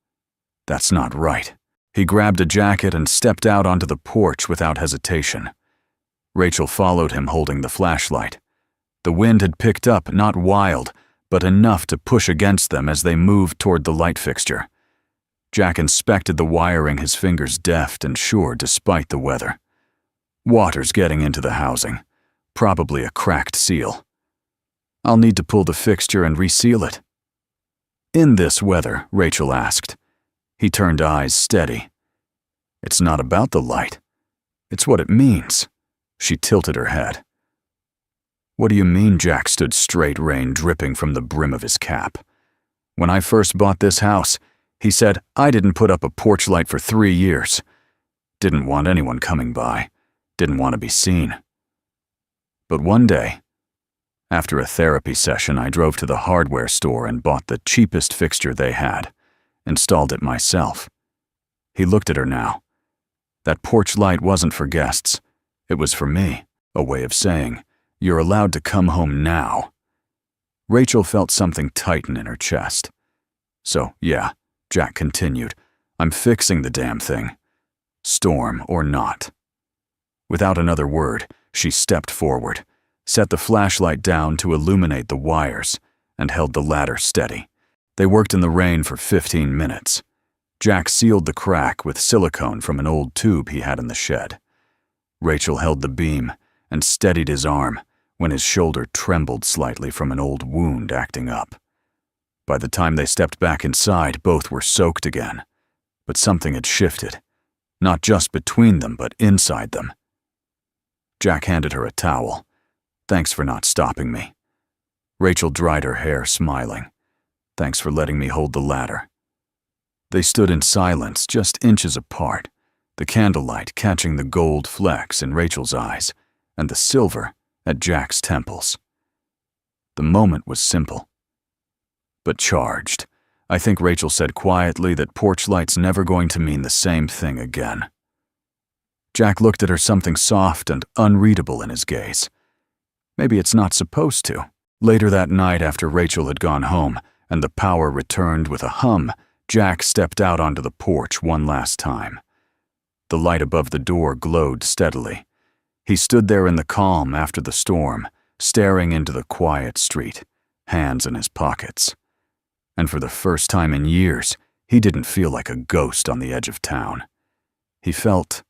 [SPEAKER 1] "That's not right." He grabbed a jacket and stepped out onto the porch without hesitation. Rachel followed him, holding the flashlight. The wind had picked up, not wild, but enough to push against them as they moved toward the light fixture. Jack inspected the wiring, his fingers deft and sure despite the weather. Water's getting into the housing. Probably a cracked seal. "I'll need to pull the fixture and reseal it." "In this weather?" Rachel asked. He turned eyes steady. "It's not about the light. It's what it means." She tilted her head. "What do you mean?" Jack stood straight, rain dripping from the brim of his cap. "When I first bought this house," he said, "I didn't put up a porch light for 3 years. Didn't want anyone coming by. Didn't want to be seen. But one day, after a therapy session, I drove to the hardware store and bought the cheapest fixture they had. Installed it myself." He looked at her now. "That porch light wasn't for guests. It was for me, a way of saying, you're allowed to come home now." Rachel felt something tighten in her chest. "So, yeah," Jack continued, "I'm fixing the damn thing. Storm or not." Without another word, she stepped forward, set the flashlight down to illuminate the wires, and held the ladder steady. They worked in the rain for 15 minutes. Jack sealed the crack with silicone from an old tube he had in the shed. Rachel held the beam and steadied his arm when his shoulder trembled slightly from an old wound acting up. By the time they stepped back inside, both were soaked again. But something had shifted, not just between them, but inside them. Jack handed her a towel. "Thanks for not stopping me." Rachel dried her hair, smiling. "Thanks for letting me hold the ladder." They stood in silence, just inches apart, the candlelight catching the gold flecks in Rachel's eyes and the silver at Jack's temples. The moment was simple, but charged. I think Rachel said quietly that porch light's never going to mean the same thing again. Jack looked at her, something soft and unreadable in his gaze. Maybe it's not supposed to. Later that night, after Rachel had gone home and the power returned with a hum, Jack stepped out onto the porch one last time. The light above the door glowed steadily. He stood there in the calm after the storm, staring into the quiet street, hands in his pockets. And for the first time in years, he didn't feel like a ghost on the edge of town. He felt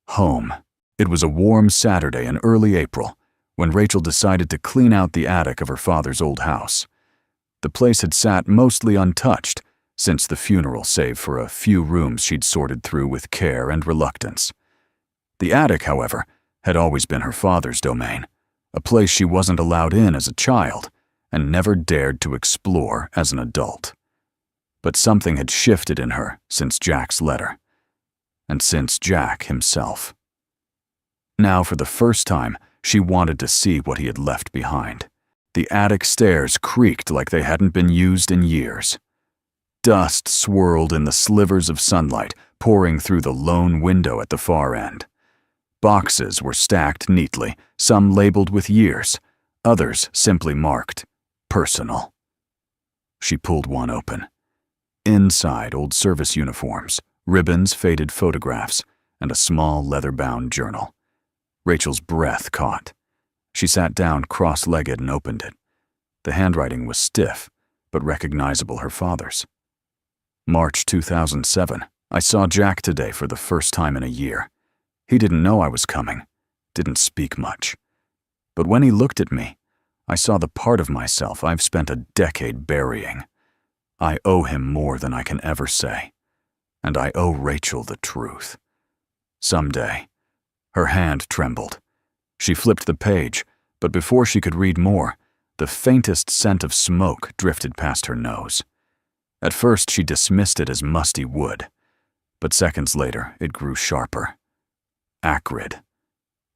[SPEAKER 1] home. It was a warm Saturday in early April when Rachel decided to clean out the attic of her father's old house. The place had sat mostly untouched since the funeral, save for a few rooms she'd sorted through with care and reluctance. The attic, however, had always been her father's domain, a place she wasn't allowed in as a child and never dared to explore as an adult. But something had shifted in her since Jack's letter, and since Jack himself. Now, for the first time, she wanted to see what he had left behind. The attic stairs creaked like they hadn't been used in years. Dust swirled in the slivers of sunlight pouring through the lone window at the far end. Boxes were stacked neatly, some labeled with years, others simply marked personal. She pulled one open. Inside, old service uniforms, ribbons, faded photographs, and a small leather-bound journal. Rachel's breath caught. She sat down cross-legged and opened it. The handwriting was stiff, but recognizable, her father's. March 2007. I saw Jack today for the first time in a year. He didn't know I was coming, didn't speak much. But when he looked at me, I saw the part of myself I've spent a decade burying. I owe him more than I can ever say, and I owe Rachel the truth. Someday. Her hand trembled. She flipped the page, but before she could read more, the faintest scent of smoke drifted past her nose. At first, she dismissed it as musty wood, but seconds later, it grew sharper. Acrid.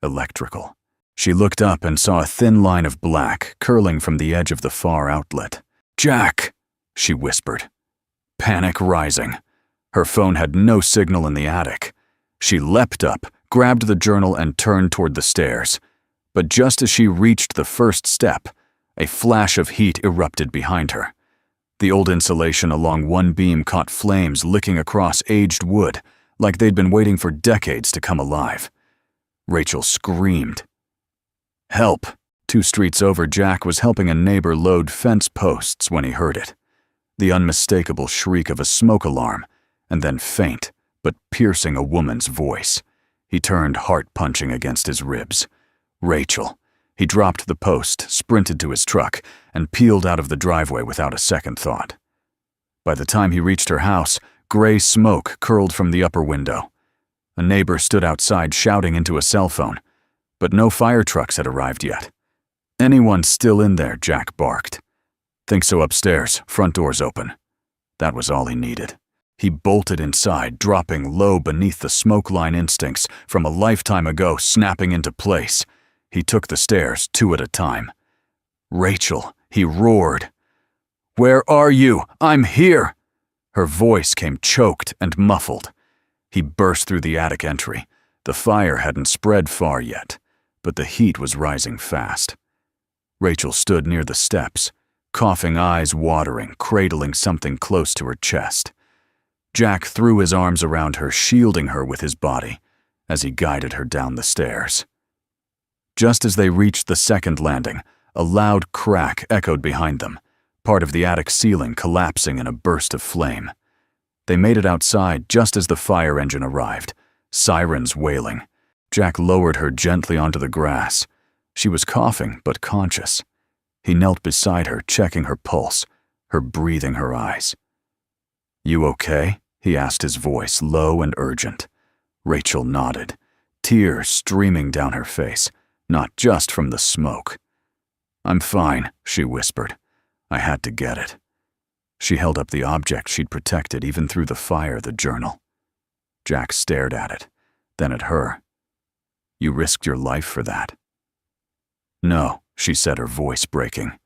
[SPEAKER 1] Electrical. She looked up and saw a thin line of black curling from the edge of the far outlet. "Jack!" she whispered. Panic rising. Her phone had no signal in the attic. She leapt up, grabbed the journal, and turned toward the stairs. But just as she reached the first step, a flash of heat erupted behind her. The old insulation along one beam caught flames licking across aged wood, like they'd been waiting for decades to come alive. Rachel screamed. Help! 2 streets over, Jack was helping a neighbor load fence posts when he heard it. The unmistakable shriek of a smoke alarm, and then faint, but piercing a woman's voice. He turned, heart punching against his ribs. Rachel. He dropped the post, sprinted to his truck, and peeled out of the driveway without a second thought. By the time he reached her house, gray smoke curled from the upper window. A neighbor stood outside shouting into a cell phone, but no fire trucks had arrived yet. "Anyone still in there?" Jack barked. "Think so upstairs, front door's open." That was all he needed. He bolted inside, dropping low beneath the smoke line instincts from a lifetime ago snapping into place. He took the stairs, 2 at a time. "Rachel," he roared. "Where are you? I'm here!" Her voice came choked and muffled. He burst through the attic entry. The fire hadn't spread far yet, but the heat was rising fast. Rachel stood near the steps, coughing, eyes watering, cradling something close to her chest. Jack threw his arms around her, shielding her with his body, as he guided her down the stairs. Just as they reached the second landing, a loud crack echoed behind them, part of the attic ceiling collapsing in a burst of flame. They made it outside just as the fire engine arrived, sirens wailing. Jack lowered her gently onto the grass. She was coughing, but conscious. He knelt beside her, checking her pulse, her breathing her eyes. "You okay?" he asked, his voice low and urgent. Rachel nodded, tears streaming down her face, not just from the smoke. "I'm fine," she whispered. "I had to get it." She held up the object she'd protected even through the fire, the journal. Jack stared at it, then at her. "You risked your life for that." "No," she said, her voice breaking.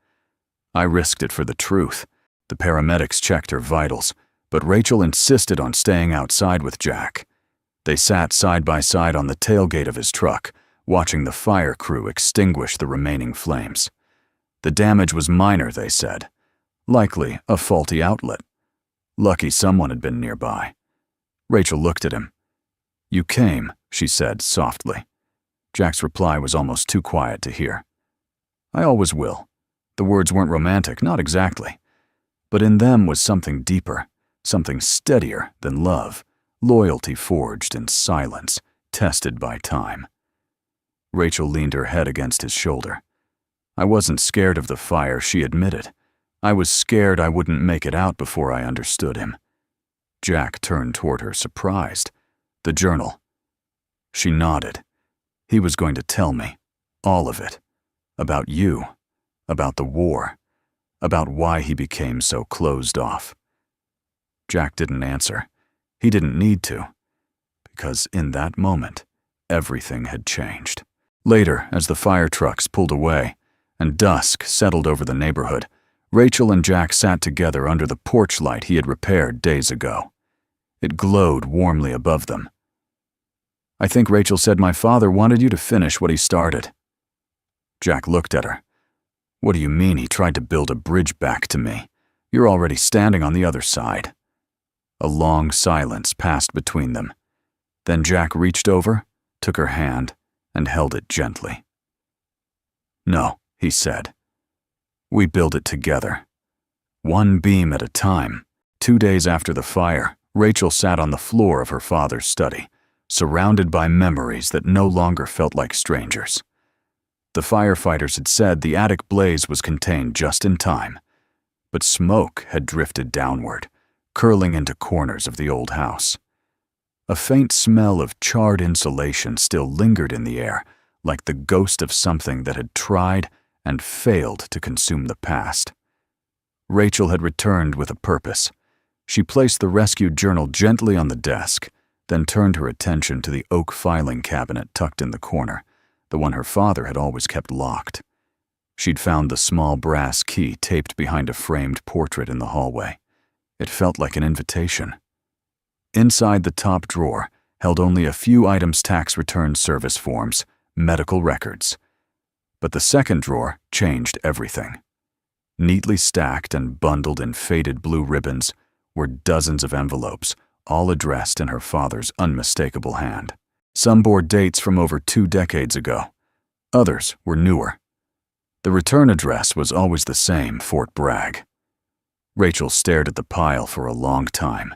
[SPEAKER 1] "I risked it for the truth." The paramedics checked her vitals, but Rachel insisted on staying outside with Jack. They sat side by side on the tailgate of his truck, watching the fire crew extinguish the remaining flames. The damage was minor, they said. Likely a faulty outlet. Lucky someone had been nearby. Rachel looked at him. "You came," she said softly. Jack's reply was almost too quiet to hear. "I always will." The words weren't romantic, not exactly. But in them was something deeper, something steadier than love, loyalty forged in silence, tested by time. Rachel leaned her head against his shoulder. "I wasn't scared of the fire," she admitted. "I was scared I wouldn't make it out before I understood him." Jack turned toward her, surprised. "The journal." She nodded. "He was going to tell me, all of it. About you, about the war, about why he became so closed off." Jack didn't answer. He didn't need to, because in that moment, everything had changed. Later, as the fire trucks pulled away and dusk settled over the neighborhood, Rachel and Jack sat together under the porch light he had repaired days ago. It glowed warmly above them. "I think Rachel said my father wanted you to finish what he started." Jack looked at her. "What do you mean he tried to build a bridge back to me? You're already standing on the other side." A long silence passed between them. Then Jack reached over, took her hand, and held it gently. "No," he said. "We build it together. One beam at a time." 2 days after the fire, Rachel sat on the floor of her father's study, surrounded by memories that no longer felt like strangers. The firefighters had said the attic blaze was contained just in time, but smoke had drifted downward, curling into corners of the old house. A faint smell of charred insulation still lingered in the air, like the ghost of something that had tried and failed to consume the past. Rachel had returned with a purpose. She placed the rescued journal gently on the desk, then turned her attention to the oak filing cabinet tucked in the corner, the one her father had always kept locked. She'd found the small brass key taped behind a framed portrait in the hallway. It felt like an invitation. Inside the top drawer held only a few items: tax return service forms, medical records. But the second drawer changed everything. Neatly stacked and bundled in faded blue ribbons were dozens of envelopes, all addressed in her father's unmistakable hand. Some bore dates from over 2 decades ago. Others were newer. The return address was always the same, Fort Bragg. Rachel stared at the pile for a long time.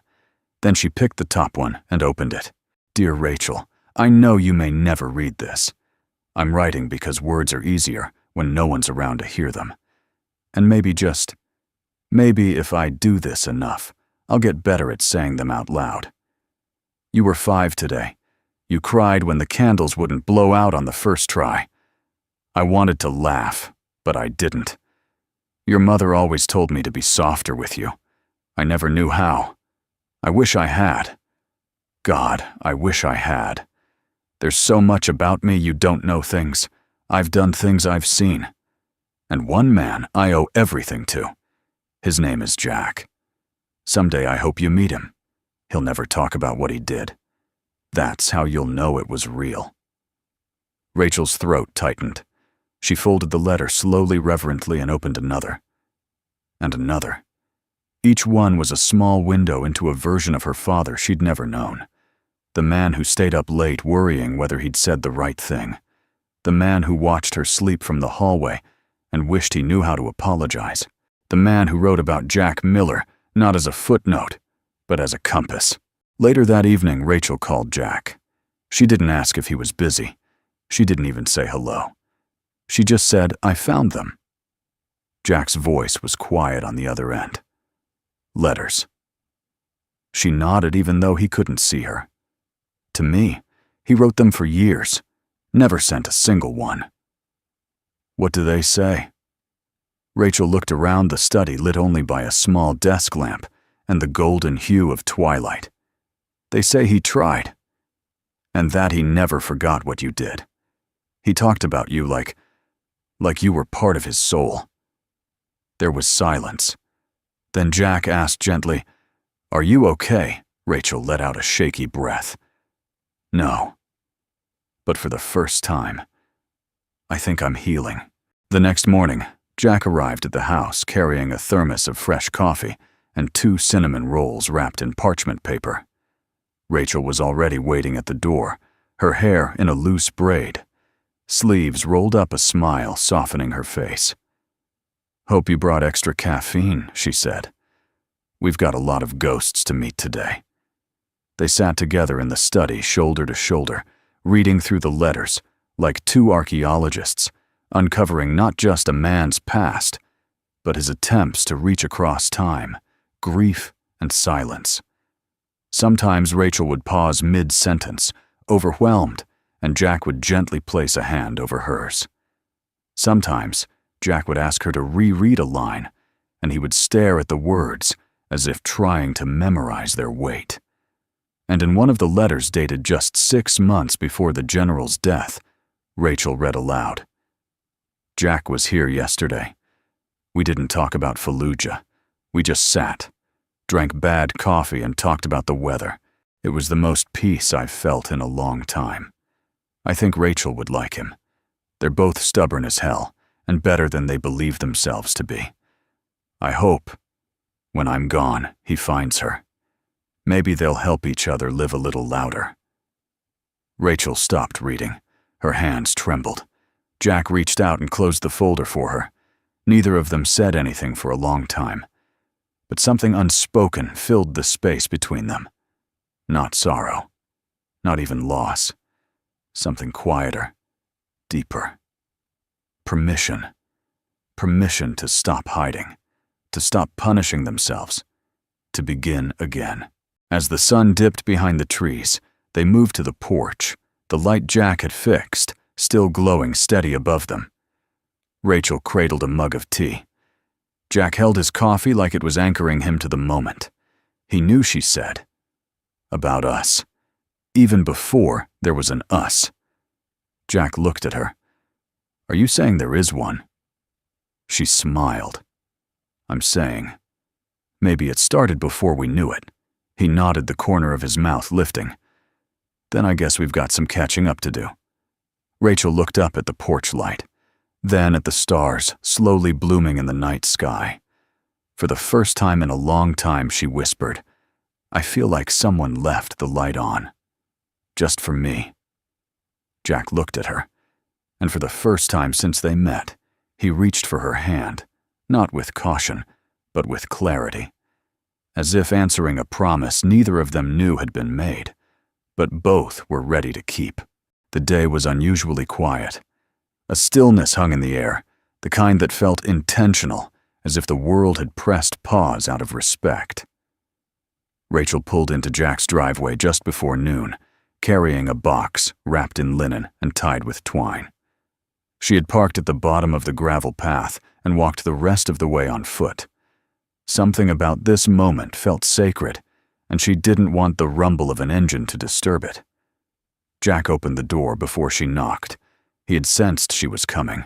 [SPEAKER 1] Then she picked the top one and opened it. "Dear Rachel, I know you may never read this. I'm writing because words are easier when no one's around to hear them. And maybe if I do this enough, I'll get better at saying them out loud. You were 5 today. You cried when the candles wouldn't blow out on the first try. I wanted to laugh, but I didn't. Your mother always told me to be softer with you. I never knew how. I wish I had. God, I wish I had. There's so much about me you don't know things. I've done things I've seen. And one man I owe everything to. His name is Jack. Someday I hope you meet him. He'll never talk about what he did. That's how you'll know it was real." Rachel's throat tightened. She folded the letter slowly, reverently, and opened another. And another. Each one was a small window into a version of her father she'd never known. The man who stayed up late worrying whether he'd said the right thing. The man who watched her sleep from the hallway and wished he knew how to apologize. The man who wrote about Jack Miller, not as a footnote, but as a compass. Later that evening, Rachel called Jack. She didn't ask if he was busy. She didn't even say hello. She just said, "I found them." Jack's voice was quiet on the other end. Letters. She nodded even though he couldn't see her. To me, he wrote them for years, never sent a single one. What do they say? Rachel looked around the study lit only by a small desk lamp and the golden hue of twilight. They say he tried, and that he never forgot what you did. He talked about you like you were part of his soul. There was silence. Then Jack asked gently, "Are you okay?" Rachel let out a shaky breath. "No. But for the first time, I think I'm healing." The next morning, Jack arrived at the house carrying a thermos of fresh coffee and 2 cinnamon rolls wrapped in parchment paper. Rachel was already waiting at the door, her hair in a loose braid. Sleeves rolled up, a smile softening her face. "Hope you brought extra caffeine," she said. "We've got a lot of ghosts to meet today." They sat together in the study, shoulder to shoulder, reading through the letters like 2 archaeologists, uncovering not just a man's past, but his attempts to reach across time, grief, and silence. Sometimes Rachel would pause mid-sentence, overwhelmed, and Jack would gently place a hand over hers. Sometimes Jack would ask her to reread a line, and he would stare at the words as if trying to memorize their weight. And in one of the letters dated just 6 months before the general's death, Rachel read aloud. "Jack was here yesterday. We didn't talk about Fallujah. We just sat, drank bad coffee, and talked about the weather. It was the most peace I've felt in a long time. I think Rachel would like him. They're both stubborn as hell, and better than they believe themselves to be. I hope, when I'm gone, he finds her. Maybe they'll help each other live a little louder." Rachel stopped reading. Her hands trembled. Jack reached out and closed the folder for her. Neither of them said anything for a long time, but something unspoken filled the space between them. Not sorrow, not even loss. Something quieter, deeper. Permission. Permission to stop hiding, to stop punishing themselves, to begin again. As the sun dipped behind the trees, they moved to the porch, the light Jack had fixed still glowing steady above them. Rachel cradled a mug of tea. Jack held his coffee like it was anchoring him to the moment. He knew, she said, about us, even before there was an us. Jack looked at her. "Are you saying there is one?" She smiled. "I'm saying, maybe it started before we knew it." He nodded, the corner of his mouth lifting. "Then I guess we've got some catching up to do." Rachel looked up at the porch light, then at the stars slowly blooming in the night sky. For the first time in a long time, she whispered, "I feel like someone left the light on. Just for me." Jack looked at her, and for the first time since they met, he reached for her hand, not with caution, but with clarity. As if answering a promise neither of them knew had been made, but both were ready to keep. The day was unusually quiet. A stillness hung in the air, the kind that felt intentional, as if the world had pressed pause out of respect. Rachel pulled into Jack's driveway just before noon, carrying a box wrapped in linen and tied with twine. She had parked at the bottom of the gravel path and walked the rest of the way on foot. Something about this moment felt sacred, and she didn't want the rumble of an engine to disturb it. Jack opened the door before she knocked. He had sensed she was coming.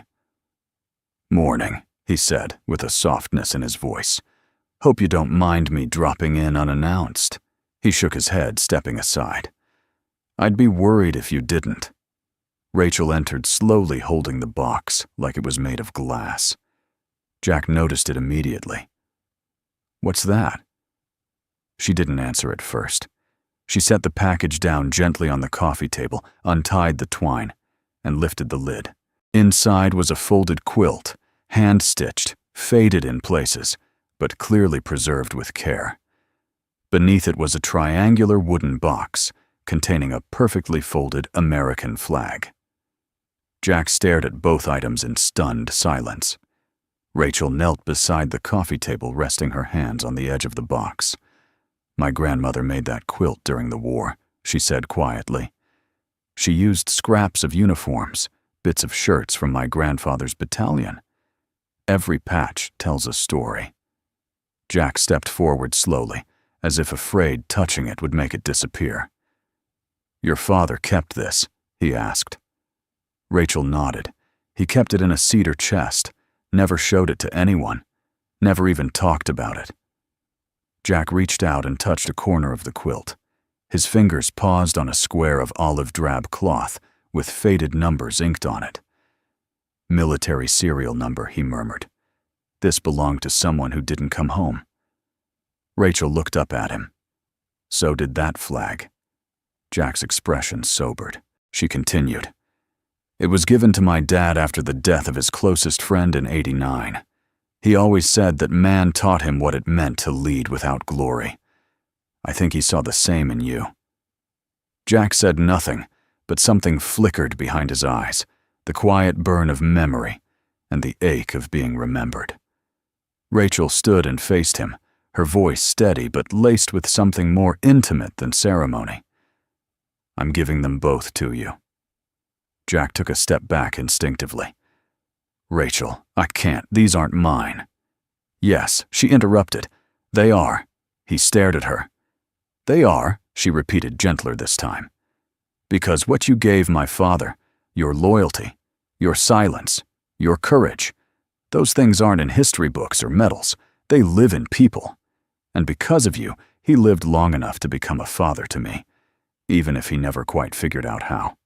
[SPEAKER 1] "Morning," he said, with a softness in his voice. "Hope you don't mind me dropping in unannounced." He shook his head, stepping aside. "I'd be worried if you didn't." Rachel entered slowly, holding the box like it was made of glass. Jack noticed it immediately. "What's that?" She didn't answer at first. She set the package down gently on the coffee table, untied the twine, and lifted the lid. Inside was a folded quilt, hand-stitched, faded in places, but clearly preserved with care. Beneath it was a triangular wooden box containing a perfectly folded American flag. Jack stared at both items in stunned silence. Rachel knelt beside the coffee table, resting her hands on the edge of the box. "My grandmother made that quilt during the war," she said quietly. "She used scraps of uniforms, bits of shirts from my grandfather's battalion. Every patch tells a story." Jack stepped forward slowly, as if afraid touching it would make it disappear. "Your father kept this?" he asked. Rachel nodded. "He kept it in a cedar chest, never showed it to anyone, never even talked about it." Jack reached out and touched a corner of the quilt. His fingers paused on a square of olive-drab cloth with faded numbers inked on it. "Military serial number," he murmured. "This belonged to someone who didn't come home." Rachel looked up at him. "So did that flag." Jack's expression sobered. She continued. "It was given to my dad after the death of his closest friend in '89. He always said that man taught him what it meant to lead without glory. I think he saw the same in you." Jack said nothing, but something flickered behind his eyes, the quiet burn of memory and the ache of being remembered. Rachel stood and faced him, her voice steady but laced with something more intimate than ceremony. "I'm giving them both to you." Jack took a step back instinctively. "Rachel, I can't. These aren't mine." "Yes," she interrupted. "They are." He stared at her. "They are," she repeated, gentler this time. "Because what you gave my father, your loyalty, your silence, your courage, those things aren't in history books or medals. They live in people. And because of you, he lived long enough to become a father to me, even if he never quite figured out how."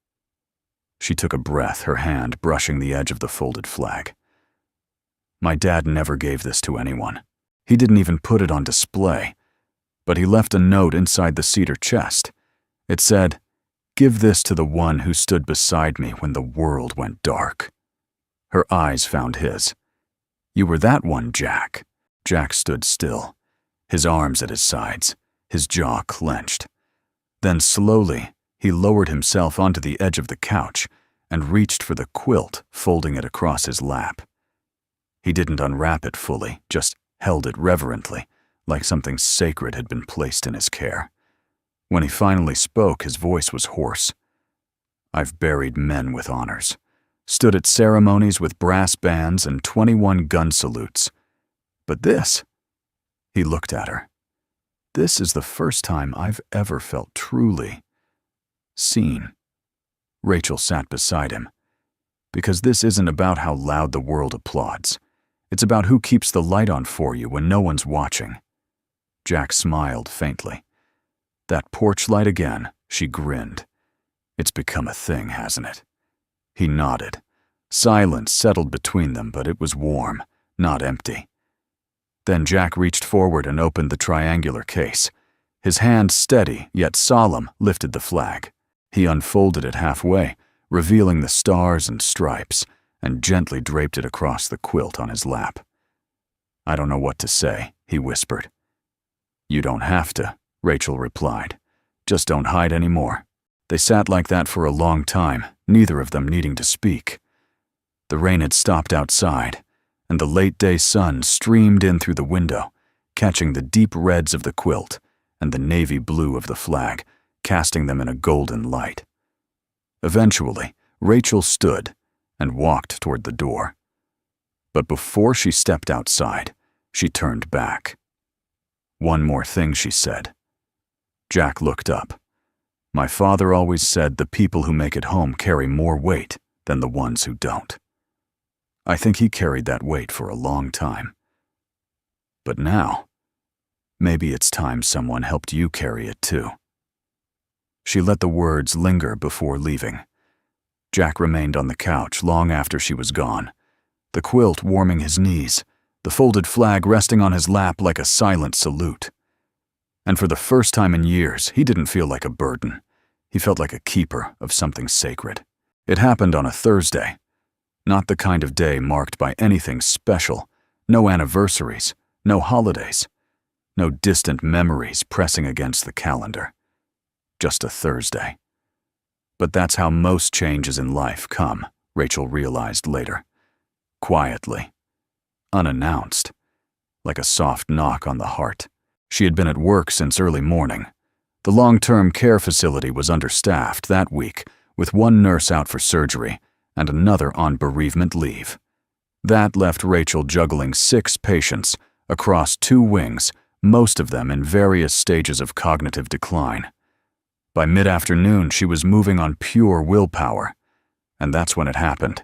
[SPEAKER 1] She took a breath, her hand brushing the edge of the folded flag. "My dad never gave this to anyone. He didn't even put it on display. But he left a note inside the cedar chest. It said, 'Give this to the one who stood beside me when the world went dark.'" Her eyes found his. "You were that one, Jack." Jack stood still, his arms at his sides, his jaw clenched. Then slowly, he lowered himself onto the edge of the couch and reached for the quilt, folding it across his lap. He didn't unwrap it fully, just held it reverently, like something sacred had been placed in his care. When he finally spoke, his voice was hoarse. "I've buried men with honors, stood at ceremonies with brass bands and 21 gun salutes. But this," he looked at her, "this is the first time I've ever felt truly seen." Rachel sat beside him. "Because this isn't about how loud the world applauds. It's about who keeps the light on for you when no one's watching." Jack smiled faintly. "That porch light again," she grinned. "It's become a thing, hasn't it?" He nodded. Silence settled between them, but it was warm, not empty. Then Jack reached forward and opened the triangular case. His hand, steady yet solemn, lifted the flag. He unfolded it halfway, revealing the stars and stripes, and gently draped it across the quilt on his lap. "I don't know what to say," he whispered. "You don't have to," Rachel replied. "Just don't hide anymore." They sat like that for a long time, neither of them needing to speak. The rain had stopped outside, and the late-day sun streamed in through the window, catching the deep reds of the quilt and the navy blue of the flag, casting them in a golden light. Eventually, Rachel stood and walked toward the door. But before she stepped outside, she turned back. "One more thing," she said. Jack looked up. "My father always said the people who make it home carry more weight than the ones who don't. I think he carried that weight for a long time. But now, maybe it's time someone helped you carry it too." She let the words linger before leaving. Jack remained on the couch long after she was gone, the quilt warming his knees, the folded flag resting on his lap like a silent salute. And for the first time in years, he didn't feel like a burden. He felt like a keeper of something sacred. It happened on a Thursday, not the kind of day marked by anything special, no anniversaries, no holidays, no distant memories pressing against the calendar. Just a Thursday. But that's how most changes in life come, Rachel realized later. Quietly, unannounced, like a soft knock on the heart. She had been at work since early morning. The long-term care facility was understaffed that week, with one nurse out for surgery and another on bereavement leave. That left Rachel juggling 6 patients across 2 wings, most of them in various stages of cognitive decline. By mid-afternoon, she was moving on pure willpower, and that's when it happened.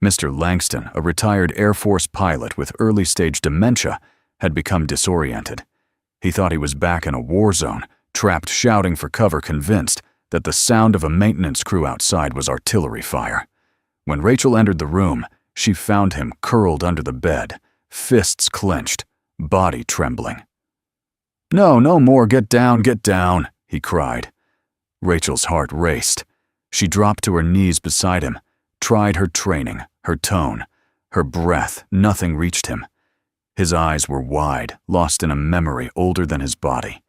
[SPEAKER 1] Mr. Langston, a retired Air Force pilot with early-stage dementia, had become disoriented. He thought he was back in a war zone, trapped shouting for cover, convinced that the sound of a maintenance crew outside was artillery fire. When Rachel entered the room, she found him curled under the bed, fists clenched, body trembling. "No, no more, get down, he cried. Rachel's heart raced. She dropped to her knees beside him, tried her training, her tone, her breath. Nothing reached him. His eyes were wide, lost in a memory older than his body.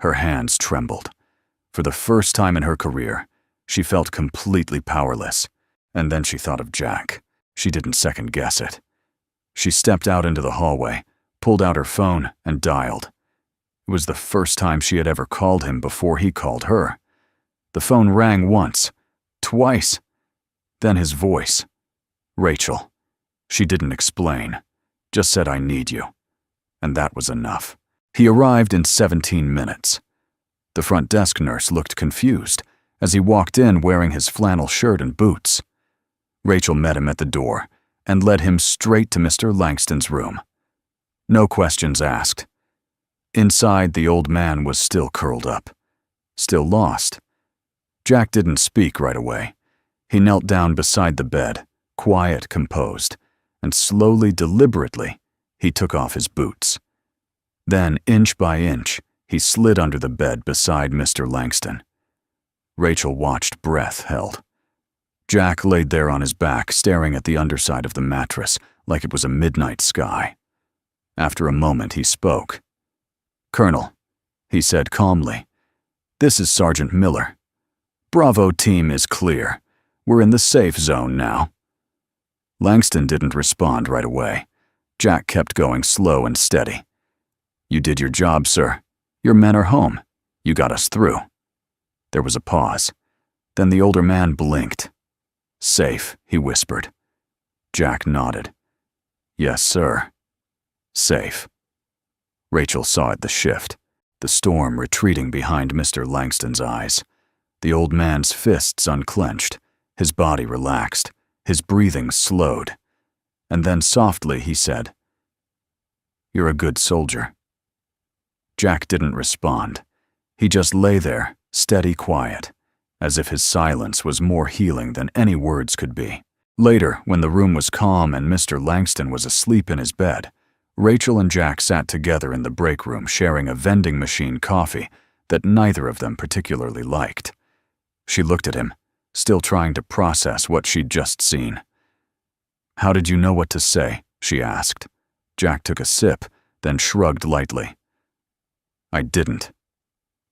[SPEAKER 1] Her hands trembled. For the first time in her career, she felt completely powerless. And then she thought of Jack. She didn't second-guess it. She stepped out into the hallway, pulled out her phone, and dialed. It was the first time she had ever called him before he called her. The phone rang once, twice. Then his voice. Rachel. She didn't explain, just said, "I need you." And that was enough. He arrived in 17 minutes. The front desk nurse looked confused as he walked in wearing his flannel shirt and boots. Rachel met him at the door and led him straight to Mr. Langston's room. No questions asked. Inside, the old man was still curled up, still lost. Jack didn't speak right away. He knelt down beside the bed, quiet, composed, and slowly, deliberately, he took off his boots. Then, inch by inch, he slid under the bed beside Mr. Langston. Rachel watched, breath held. Jack laid there on his back, staring at the underside of the mattress like it was a midnight sky. After a moment, he spoke. "Colonel," he said calmly, "this is Sergeant Miller. Bravo team is clear. We're in the safe zone now." Langston didn't respond right away. Jack kept going slow and steady. "You did your job, sir. Your men are home. You got us through." There was a pause. Then the older man blinked. "Safe," he whispered. Jack nodded. "Yes, sir. Safe." Rachel saw it the shift, the storm retreating behind Mr. Langston's eyes. The old man's fists unclenched, his body relaxed, his breathing slowed. And then softly he said, "You're a good soldier." Jack didn't respond. He just lay there, steady, quiet, as if his silence was more healing than any words could be. Later, when the room was calm and Mr. Langston was asleep in his bed, Rachel and Jack sat together in the break room sharing a vending machine coffee that neither of them particularly liked. She looked at him, still trying to process what she'd just seen. "How did you know what to say?" she asked. Jack took a sip, then shrugged lightly. "I didn't.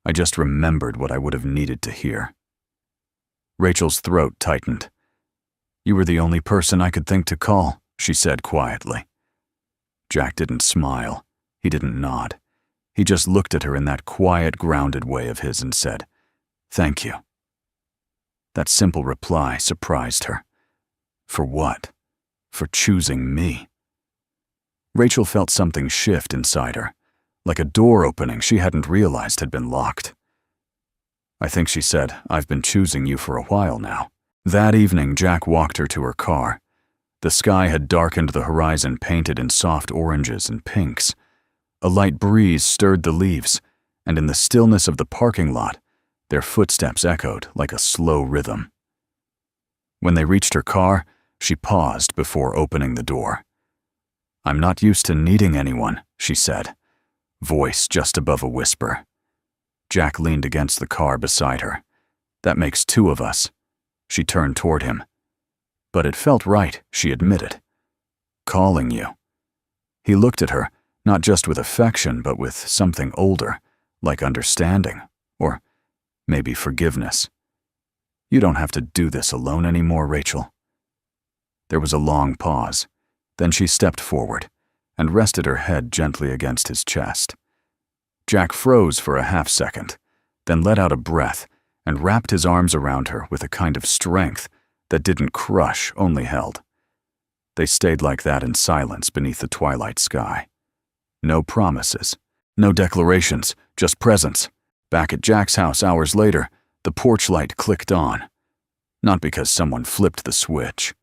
[SPEAKER 1] I just remembered what I would have needed to hear." Rachel's throat tightened. "You were the only person I could think to call," she said quietly. Jack didn't smile. He didn't nod. He just looked at her in that quiet, grounded way of his and said, "Thank you." That simple reply surprised her. For what? For choosing me. Rachel felt something shift inside her, like a door opening she hadn't realized had been locked. "I think," she said, "I've been choosing you for a while now." That evening, Jack walked her to her car. The sky had darkened, the horizon painted in soft oranges and pinks. A light breeze stirred the leaves, and in the stillness of the parking lot, their footsteps echoed like a slow rhythm. When they reached her car, she paused before opening the door. "I'm not used to needing anyone," she said, voice just above a whisper. Jack leaned against the car beside her. "That makes two of us." She turned toward him. "But it felt right," she admitted. "Calling you." He looked at her, not just with affection, but with something older, like understanding, or maybe forgiveness. "You don't have to do this alone anymore, Rachel." There was a long pause. Then she stepped forward and rested her head gently against his chest. Jack froze for a half-second, then let out a breath and wrapped his arms around her with a kind of strength that didn't crush, only held. They stayed like that in silence beneath the twilight sky. No promises, no declarations, just presence. Back at Jack's house hours later, the porch light clicked on. Not because someone flipped the switch,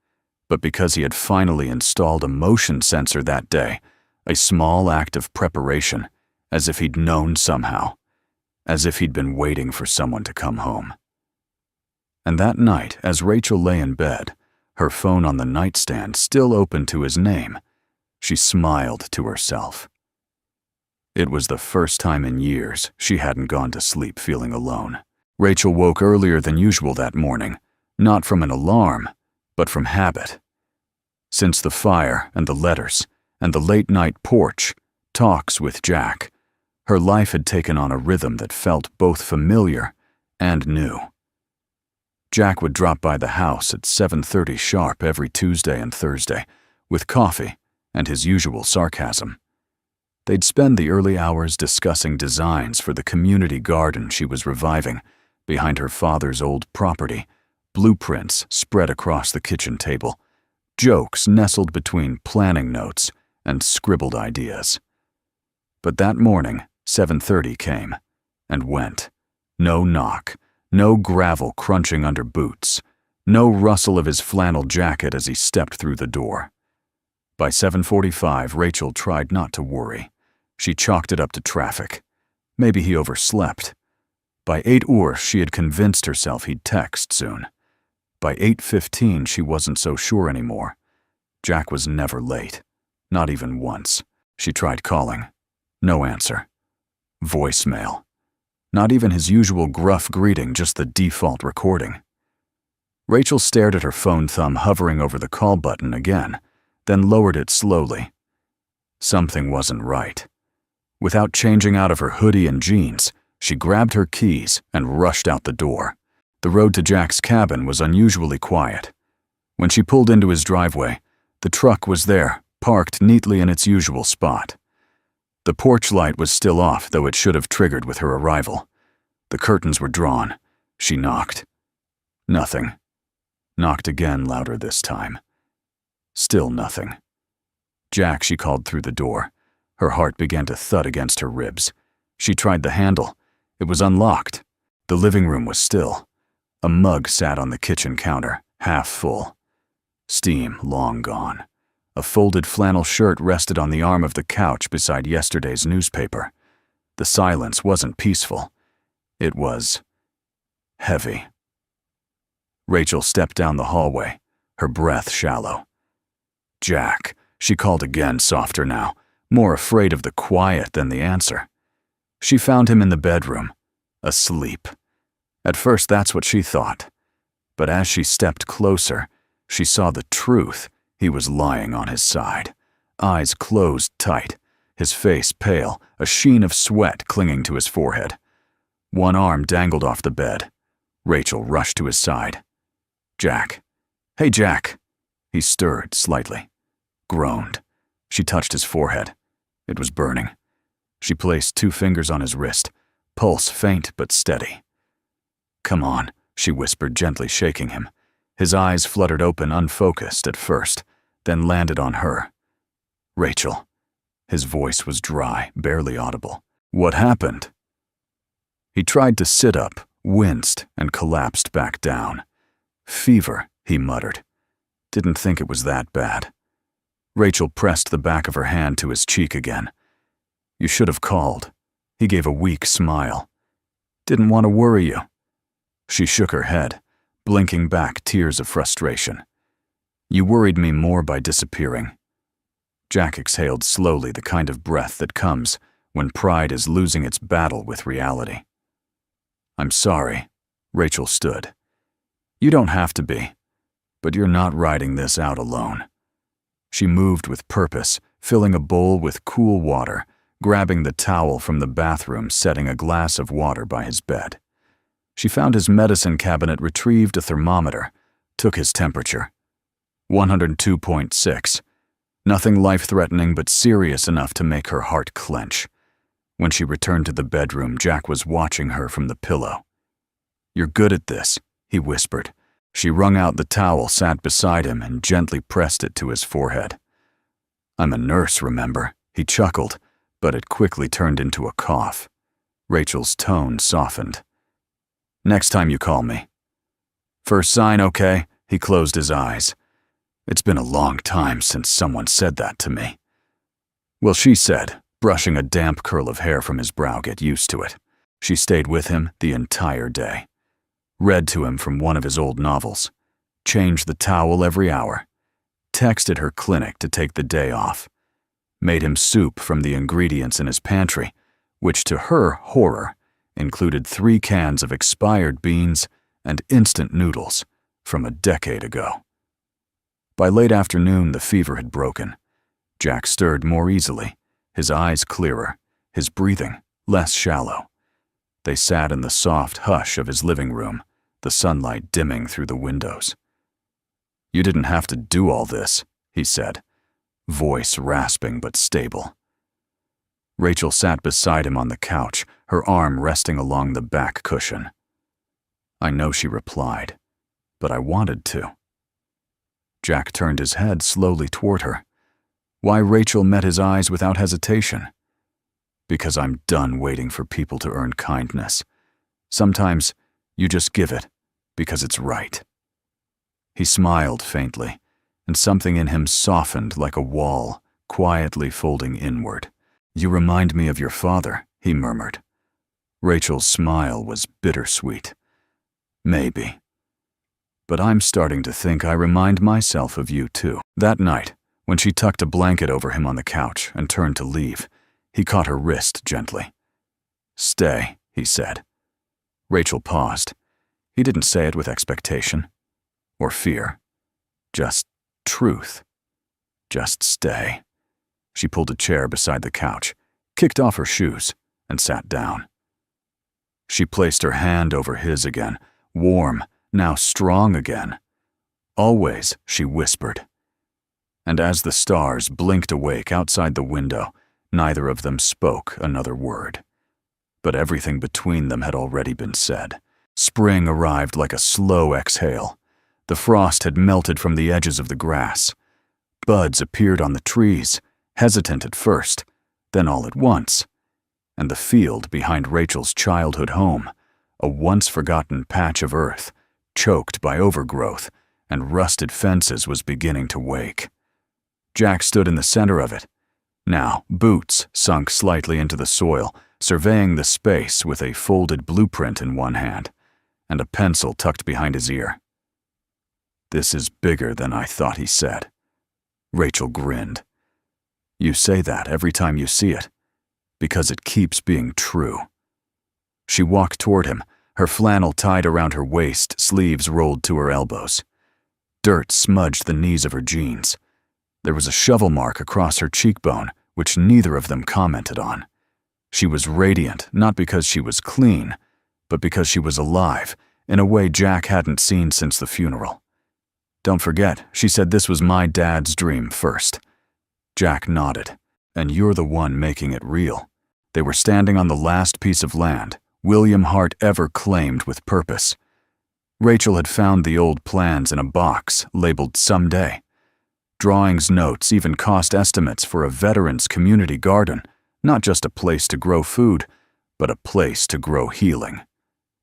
[SPEAKER 1] but because he had finally installed a motion sensor that day, a small act of preparation, as if he'd known somehow, as if he'd been waiting for someone to come home. And that night, as Rachel lay in bed, her phone on the nightstand still open to his name, she smiled to herself. It was the first time in years she hadn't gone to sleep feeling alone. Rachel woke earlier than usual that morning, not from an alarm, but from habit. Since the fire and the letters and the late-night porch talks with Jack, her life had taken on a rhythm that felt both familiar and new. Jack would drop by the house at 7:30 sharp every Tuesday and Thursday, with coffee and his usual sarcasm. They'd spend the early hours discussing designs for the community garden she was reviving behind her father's old property, blueprints spread across the kitchen table, jokes nestled between planning notes and scribbled ideas. But that morning, 7:30 came and went. No knock, no gravel crunching under boots, no rustle of his flannel jacket as he stepped through the door. By 7:45, Rachel tried not to worry. She chalked it up to traffic. Maybe he overslept. By 8 she had convinced herself he'd text soon. By 8:15, she wasn't so sure anymore. Jack was never late, not even once. She tried calling. No answer. Voicemail. Not even his usual gruff greeting, just the default recording. Rachel stared at her phone thumb hovering over the call button again, then lowered it slowly. Something wasn't right. Without changing out of her hoodie and jeans, she grabbed her keys and rushed out the door. The road to Jack's cabin was unusually quiet. When she pulled into his driveway, the truck was there, parked neatly in its usual spot. The porch light was still off, though it should have triggered with her arrival. The curtains were drawn. She knocked. Nothing. Knocked again, louder this time. Still nothing. "Jack," she called through the door. Her heart began to thud against her ribs. She tried the handle. It was unlocked. The living room was still. A mug sat on the kitchen counter, half full. Steam long gone. A folded flannel shirt rested on the arm of the couch beside yesterday's newspaper. The silence wasn't peaceful. It was heavy. Rachel stepped down the hallway, her breath shallow. "Jack," she called again, softer now, more afraid of the quiet than the answer. She found him in the bedroom, asleep. At first, that's what she thought. But as she stepped closer, she saw the truth. He was lying on his side, eyes closed tight, his face pale, a sheen of sweat clinging to his forehead. One arm dangled off the bed. Rachel rushed to his side. "Jack. Hey, Jack." He stirred slightly, groaned. She touched his forehead. It was burning. She placed 2 fingers on his wrist, pulse faint but steady. "Come on," she whispered, gently shaking him. His eyes fluttered open, unfocused at first, then landed on her. "Rachel." His voice was dry, barely audible. "What happened?" He tried to sit up, winced, and collapsed back down. "Fever," he muttered. "Didn't think it was that bad." Rachel pressed the back of her hand to his cheek again. "You should have called." He gave a weak smile. "Didn't want to worry you." She shook her head, blinking back tears of frustration. You worried me more by disappearing. Jack exhaled slowly, the kind of breath that comes when pride is losing its battle with reality. I'm sorry. Rachel stood. You don't have to be, but you're not riding this out alone. She moved with purpose, filling a bowl with cool water, grabbing the towel from the bathroom, setting a glass of water by his bed. She found his medicine cabinet, retrieved a thermometer, took his temperature. 102.6. Nothing life-threatening, but serious enough to make her heart clench. When she returned to the bedroom, Jack was watching her from the pillow. You're good at this, he whispered. She wrung out the towel, sat beside him, and gently pressed it to his forehead. I'm a nurse, remember? He chuckled, but it quickly turned into a cough. Rachel's tone softened. Next time you call me. First sign okay? He closed his eyes. It's been a long time since someone said that to me. Well, she said, brushing a damp curl of hair from his brow, get used to it. She stayed with him the entire day. Read to him from one of his old novels. Changed the towel every hour. Texted her clinic to take the day off. Made him soup from the ingredients in his pantry, which to her horror included 3 cans of expired beans and instant noodles from a decade ago. By late afternoon, the fever had broken. Jack stirred more easily, his eyes clearer, his breathing less shallow. They sat in the soft hush of his living room, the sunlight dimming through the windows. You didn't have to do all this, he said, voice rasping but stable. Rachel sat beside him on the couch, her arm resting along the back cushion. I know, she replied, but I wanted to. Jack turned his head slowly toward her. Why? Rachel met his eyes without hesitation. Because I'm done waiting for people to earn kindness. Sometimes you just give it because it's right. He smiled faintly, and something in him softened like a wall, quietly folding inward. You remind me of your father, he murmured. Rachel's smile was bittersweet. Maybe. But I'm starting to think I remind myself of you too. That night, when she tucked a blanket over him on the couch and turned to leave, he caught her wrist gently. Stay, he said. Rachel paused. He didn't say it with expectation or fear. Just truth. Just stay. She pulled a chair beside the couch, kicked off her shoes, and sat down. She placed her hand over his again, warm, now strong again. Always, she whispered. And as the stars blinked awake outside the window, neither of them spoke another word. But everything between them had already been said. Spring arrived like a slow exhale. The frost had melted from the edges of the grass. Buds appeared on the trees, hesitant at first, then all at once. And the field behind Rachel's childhood home, a once-forgotten patch of earth, choked by overgrowth and rusted fences, was beginning to wake. Jack stood in the center of it. Now, boots sunk slightly into the soil, surveying the space with a folded blueprint in one hand and a pencil tucked behind his ear. This is bigger than I thought, he said. Rachel grinned. You say that every time you see it, because it keeps being true. She walked toward him, her flannel tied around her waist, sleeves rolled to her elbows. Dirt smudged the knees of her jeans. There was a shovel mark across her cheekbone, which neither of them commented on. She was radiant, not because she was clean, but because she was alive, in a way Jack hadn't seen since the funeral. Don't forget, she said this was my dad's dream first. Jack nodded. And you're the one making it real. They were standing on the last piece of land William Hart ever claimed with purpose. Rachel had found the old plans in a box labeled Someday. Drawings, notes, even cost estimates for a veterans' community garden, not just a place to grow food, but a place to grow healing.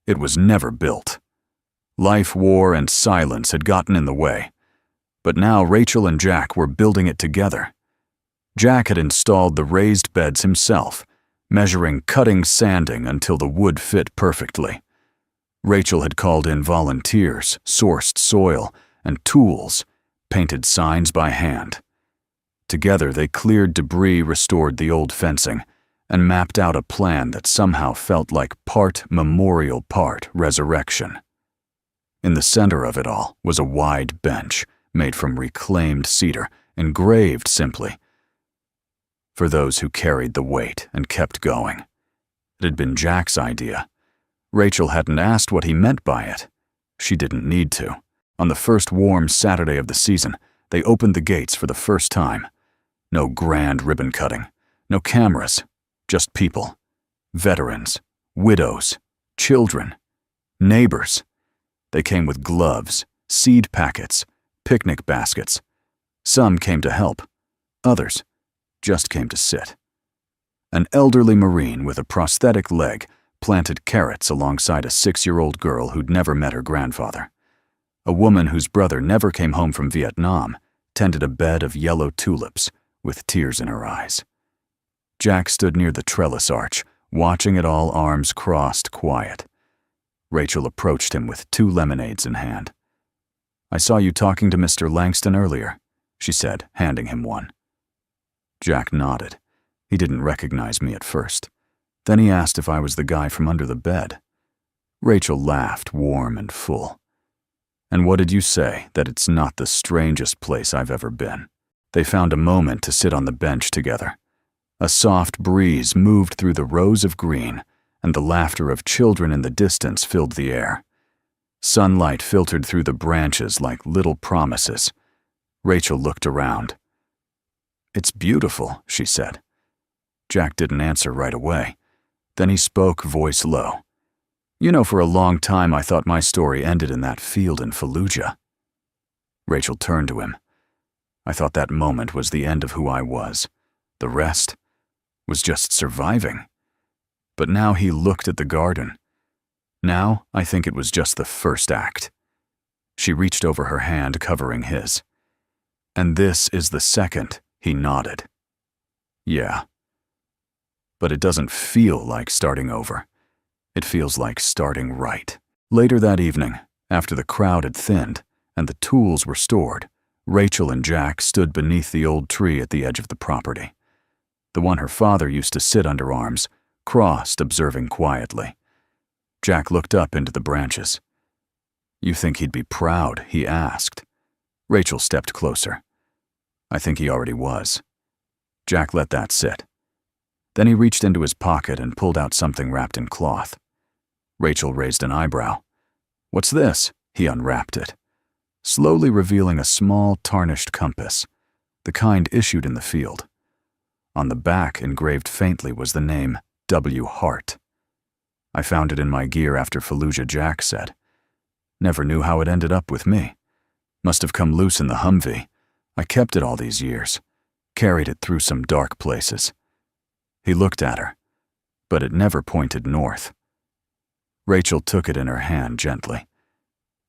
[SPEAKER 1] It was never built. Life, war, and silence had gotten in the way. But now Rachel and Jack were building it together. Jack had installed the raised beds himself, measuring, cutting, sanding until the wood fit perfectly. Rachel had called in volunteers, sourced soil and tools, painted signs by hand. Together they cleared debris, restored the old fencing, and mapped out a plan that somehow felt like part memorial, part resurrection. In the center of it all was a wide bench made from reclaimed cedar, engraved simply, for those who carried the weight and kept going. It had been Jack's idea. Rachel hadn't asked what he meant by it. She didn't need to. On the first warm Saturday of the season, they opened the gates for the first time. No grand ribbon cutting, no cameras, just people. Veterans, widows, children, neighbors. They came with gloves, seed packets, picnic baskets. Some came to help. Others just came to sit. An elderly Marine with a prosthetic leg planted carrots alongside a 6-year-old girl who'd never met her grandfather. A woman whose brother never came home from Vietnam tended a bed of yellow tulips with tears in her eyes. Jack stood near the trellis arch, watching it all, arms crossed, quiet. Rachel approached him with 2 lemonades in hand. "I saw you talking to Mr. Langston earlier," she said, handing him one. Jack nodded. He didn't recognize me at first. Then he asked if I was the guy from under the bed. Rachel laughed, warm and full. "And what did you say, that it's not the strangest place I've ever been?" They found a moment to sit on the bench together. A soft breeze moved through the rows of green, and the laughter of children in the distance filled the air. Sunlight filtered through the branches like little promises. Rachel looked around. "It's beautiful," she said. Jack didn't answer right away. Then he spoke, voice low. "You know, for a long time I thought my story ended in that field in Fallujah." Rachel turned to him. "I thought that moment was the end of who I was. The rest was just surviving." But now he looked at the garden. "Now I think it was just the first act." She reached over her hand, covering his. "And this is the second," he nodded. "Yeah. But it doesn't feel like starting over. It feels like starting right." Later that evening, after the crowd had thinned and the tools were stored, Rachel and Jack stood beneath the old tree at the edge of the property. The one her father used to sit under, arms crossed, observing quietly. Jack looked up into the branches. "You think he'd be proud?" he asked. Rachel stepped closer. "I think he already was." Jack let that sit. Then he reached into his pocket and pulled out something wrapped in cloth. Rachel raised an eyebrow. "What's this?" He unwrapped it, slowly revealing a small, tarnished compass, the kind issued in the field. On the back, engraved faintly, was the name W. Hart. "I found it in my gear after Fallujah," Jack said. "Never knew how it ended up with me. Must have come loose in the Humvee. I kept it all these years, carried it through some dark places." He looked at her, but it never pointed north. Rachel took it in her hand gently.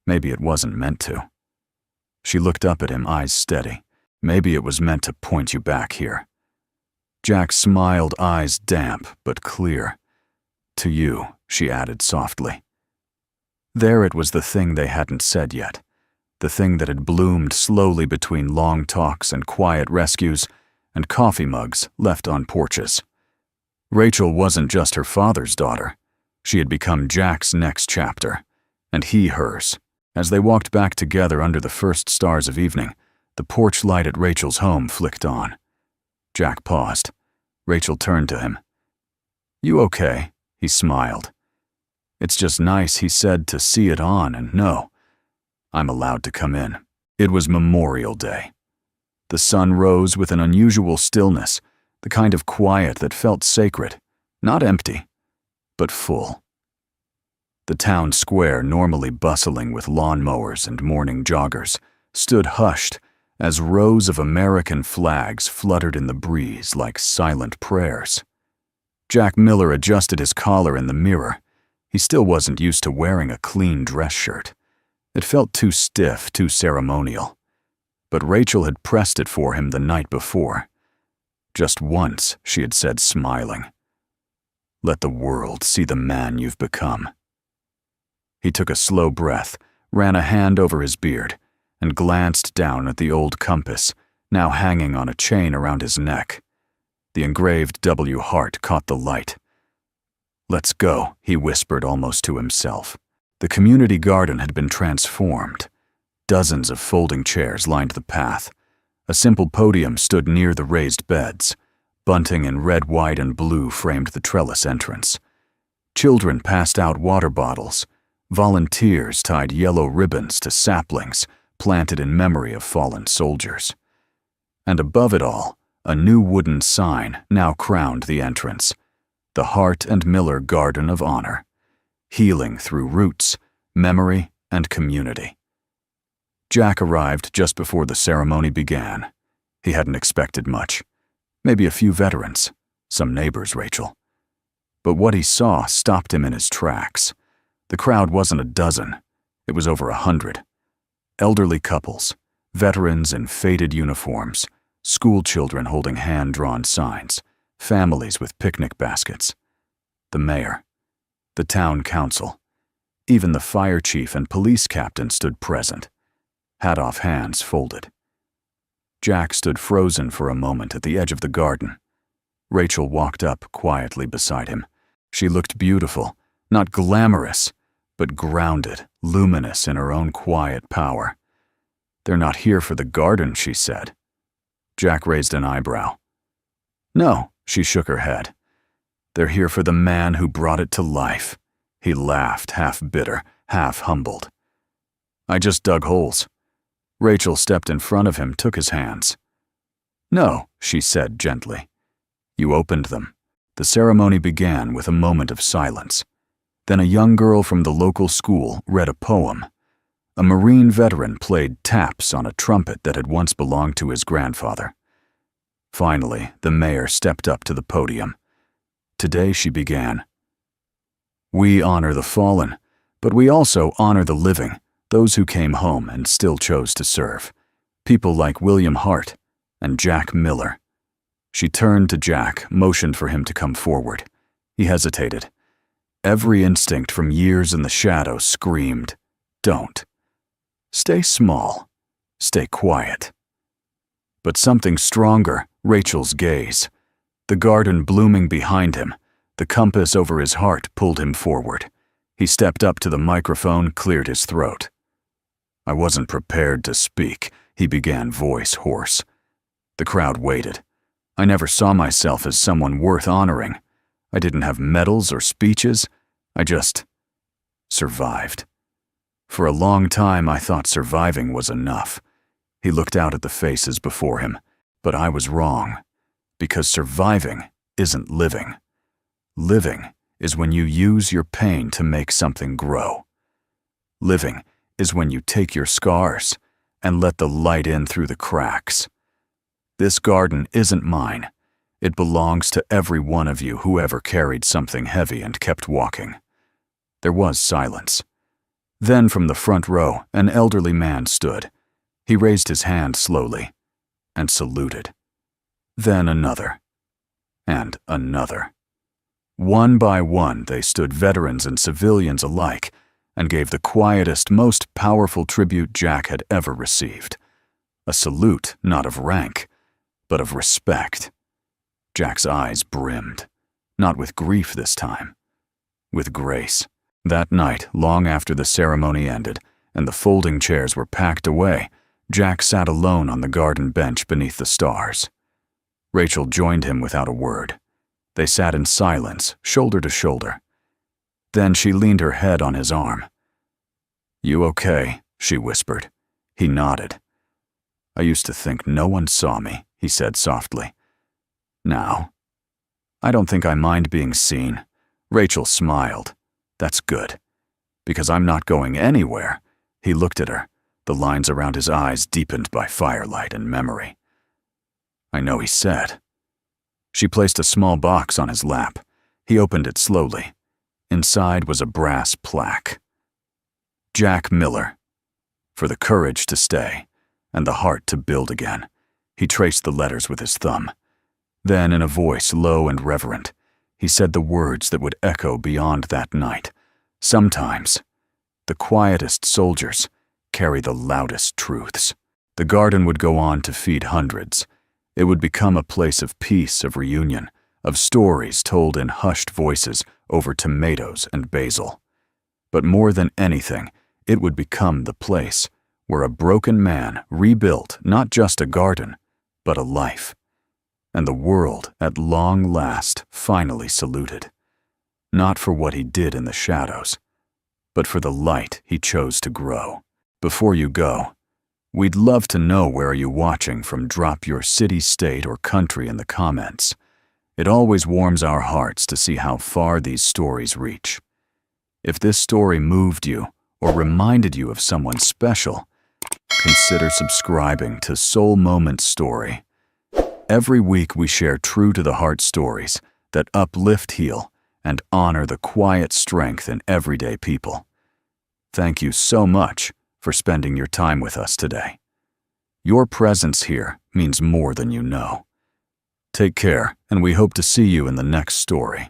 [SPEAKER 1] Maybe it wasn't meant to. She looked up at him, eyes steady. "Maybe it was meant to point you back here." Jack smiled, eyes damp but clear. "To you," she added softly. There it was, the thing they hadn't said yet, the thing that had bloomed slowly between long talks and quiet rescues and coffee mugs left on porches. Rachel wasn't just her father's daughter. She had become Jack's next chapter, and he hers. As they walked back together under the first stars of evening, the porch light at Rachel's home flicked on. Jack paused. Rachel turned to him. "You okay?" He smiled. "It's just nice," he said, "to see it on and know I'm allowed to come in." It was Memorial Day. The sun rose with an unusual stillness, the kind of quiet that felt sacred, not empty, but full. The town square, normally bustling with lawnmowers and morning joggers, stood hushed as rows of American flags fluttered in the breeze like silent prayers. Jack Miller adjusted his collar in the mirror. He still wasn't used to wearing a clean dress shirt. It felt too stiff, too ceremonial. But Rachel had pressed it for him the night before. Just once, she had said, smiling, "Let the world see the man you've become." He took a slow breath, ran a hand over his beard, and glanced down at the old compass, now hanging on a chain around his neck. The engraved W heart caught the light. "Let's go," he whispered almost to himself. The community garden had been transformed. Dozens of folding chairs lined the path. A simple podium stood near the raised beds. Bunting in red, white, and blue framed the trellis entrance. Children passed out water bottles. Volunteers tied yellow ribbons to saplings planted in memory of fallen soldiers. And above it all, a new wooden sign now crowned the entrance: the Hart and Miller Garden of Honor, healing through roots, memory, and community. Jack arrived just before the ceremony began. He hadn't expected much. Maybe a few veterans, some neighbors, Rachel. But what he saw stopped him in his tracks. The crowd wasn't a dozen. It was over 100. Elderly couples, veterans in faded uniforms, school children holding hand-drawn signs, families with picnic baskets. The mayor, the town council, even the fire chief and police captain stood present, hat-off hands folded. Jack stood frozen for a moment at the edge of the garden. Rachel walked up quietly beside him. She looked beautiful, not glamorous, but grounded, luminous in her own quiet power. "They're not here for the garden," she said. Jack raised an eyebrow. "No," she shook her head. "They're here for the man who brought it to life." He laughed, half bitter, half humbled. "I just dug holes." Rachel stepped in front of him, took his hands. "No," she said gently. "You opened them." The ceremony began with a moment of silence. Then a young girl from the local school read a poem. A Marine veteran played taps on a trumpet that had once belonged to his grandfather. Finally, the mayor stepped up to the podium. Today, she began, "We honor the fallen, but we also honor the living, those who came home and still chose to serve. People like William Hart and Jack Miller." She turned to Jack, motioned for him to come forward. He hesitated. Every instinct from years in the shadows screamed, "Don't. Stay small. Stay quiet." But something stronger, Rachel's gaze. The garden blooming behind him, the compass over his heart pulled him forward. He stepped up to the microphone, cleared his throat. "I wasn't prepared to speak," he began, voice hoarse. The crowd waited. "I never saw myself as someone worth honoring. I didn't have medals or speeches. I just survived. For a long time, I thought surviving was enough." He looked out at the faces before him, but I was wrong, because surviving isn't living. Living is when you use your pain to make something grow. Living is when you take your scars and let the light in through the cracks. This garden isn't mine. It belongs to every one of you who ever carried something heavy and kept walking. There was silence. Then from the front row, an elderly man stood. He raised his hand slowly and saluted. Then another, and another. One by one, they stood, veterans and civilians alike, and gave the quietest, most powerful tribute Jack had ever received. A salute not of rank, but of respect. Jack's eyes brimmed, not with grief this time, with grace. That night, long after the ceremony ended and the folding chairs were packed away, Jack sat alone on the garden bench beneath the stars. Rachel joined him without a word. They sat in silence, shoulder to shoulder. Then she leaned her head on his arm. "You okay?" she whispered. He nodded. "I used to think no one saw me," he said softly. "Now, I don't think I mind being seen." Rachel smiled. "That's good, because I'm not going anywhere." He looked at her, the lines around his eyes deepened by firelight and memory. "I know," he said. She placed a small box on his lap. He opened it slowly. Inside was a brass plaque. Jack Miller, for the courage to stay and the heart to build again. He traced the letters with his thumb. Then, in a voice low and reverent, he said the words that would echo beyond that night. Sometimes, The quietest soldiers carry the loudest truths. The garden would go on to feed hundreds. It would become a place of peace, of reunion, of stories told in hushed voices over tomatoes and basil. But more than anything, it would become the place where a broken man rebuilt not just a garden, but a life. And the world, at long last, finally saluted. Not for what he did in the shadows, but for the light he chose to grow. Before you go, we'd love to know where are you watching from. Drop your city, state, or country in the comments. It always warms our hearts to see how far these stories reach. If this story moved you or reminded you of someone special, consider subscribing to Soul Moment Story. Every week we share true-to-the-heart stories that uplift, heal, and honor the quiet strength in everyday people. Thank you so much for spending your time with us today. Your presence here means more than you know. Take care, and we hope to see you in the next story.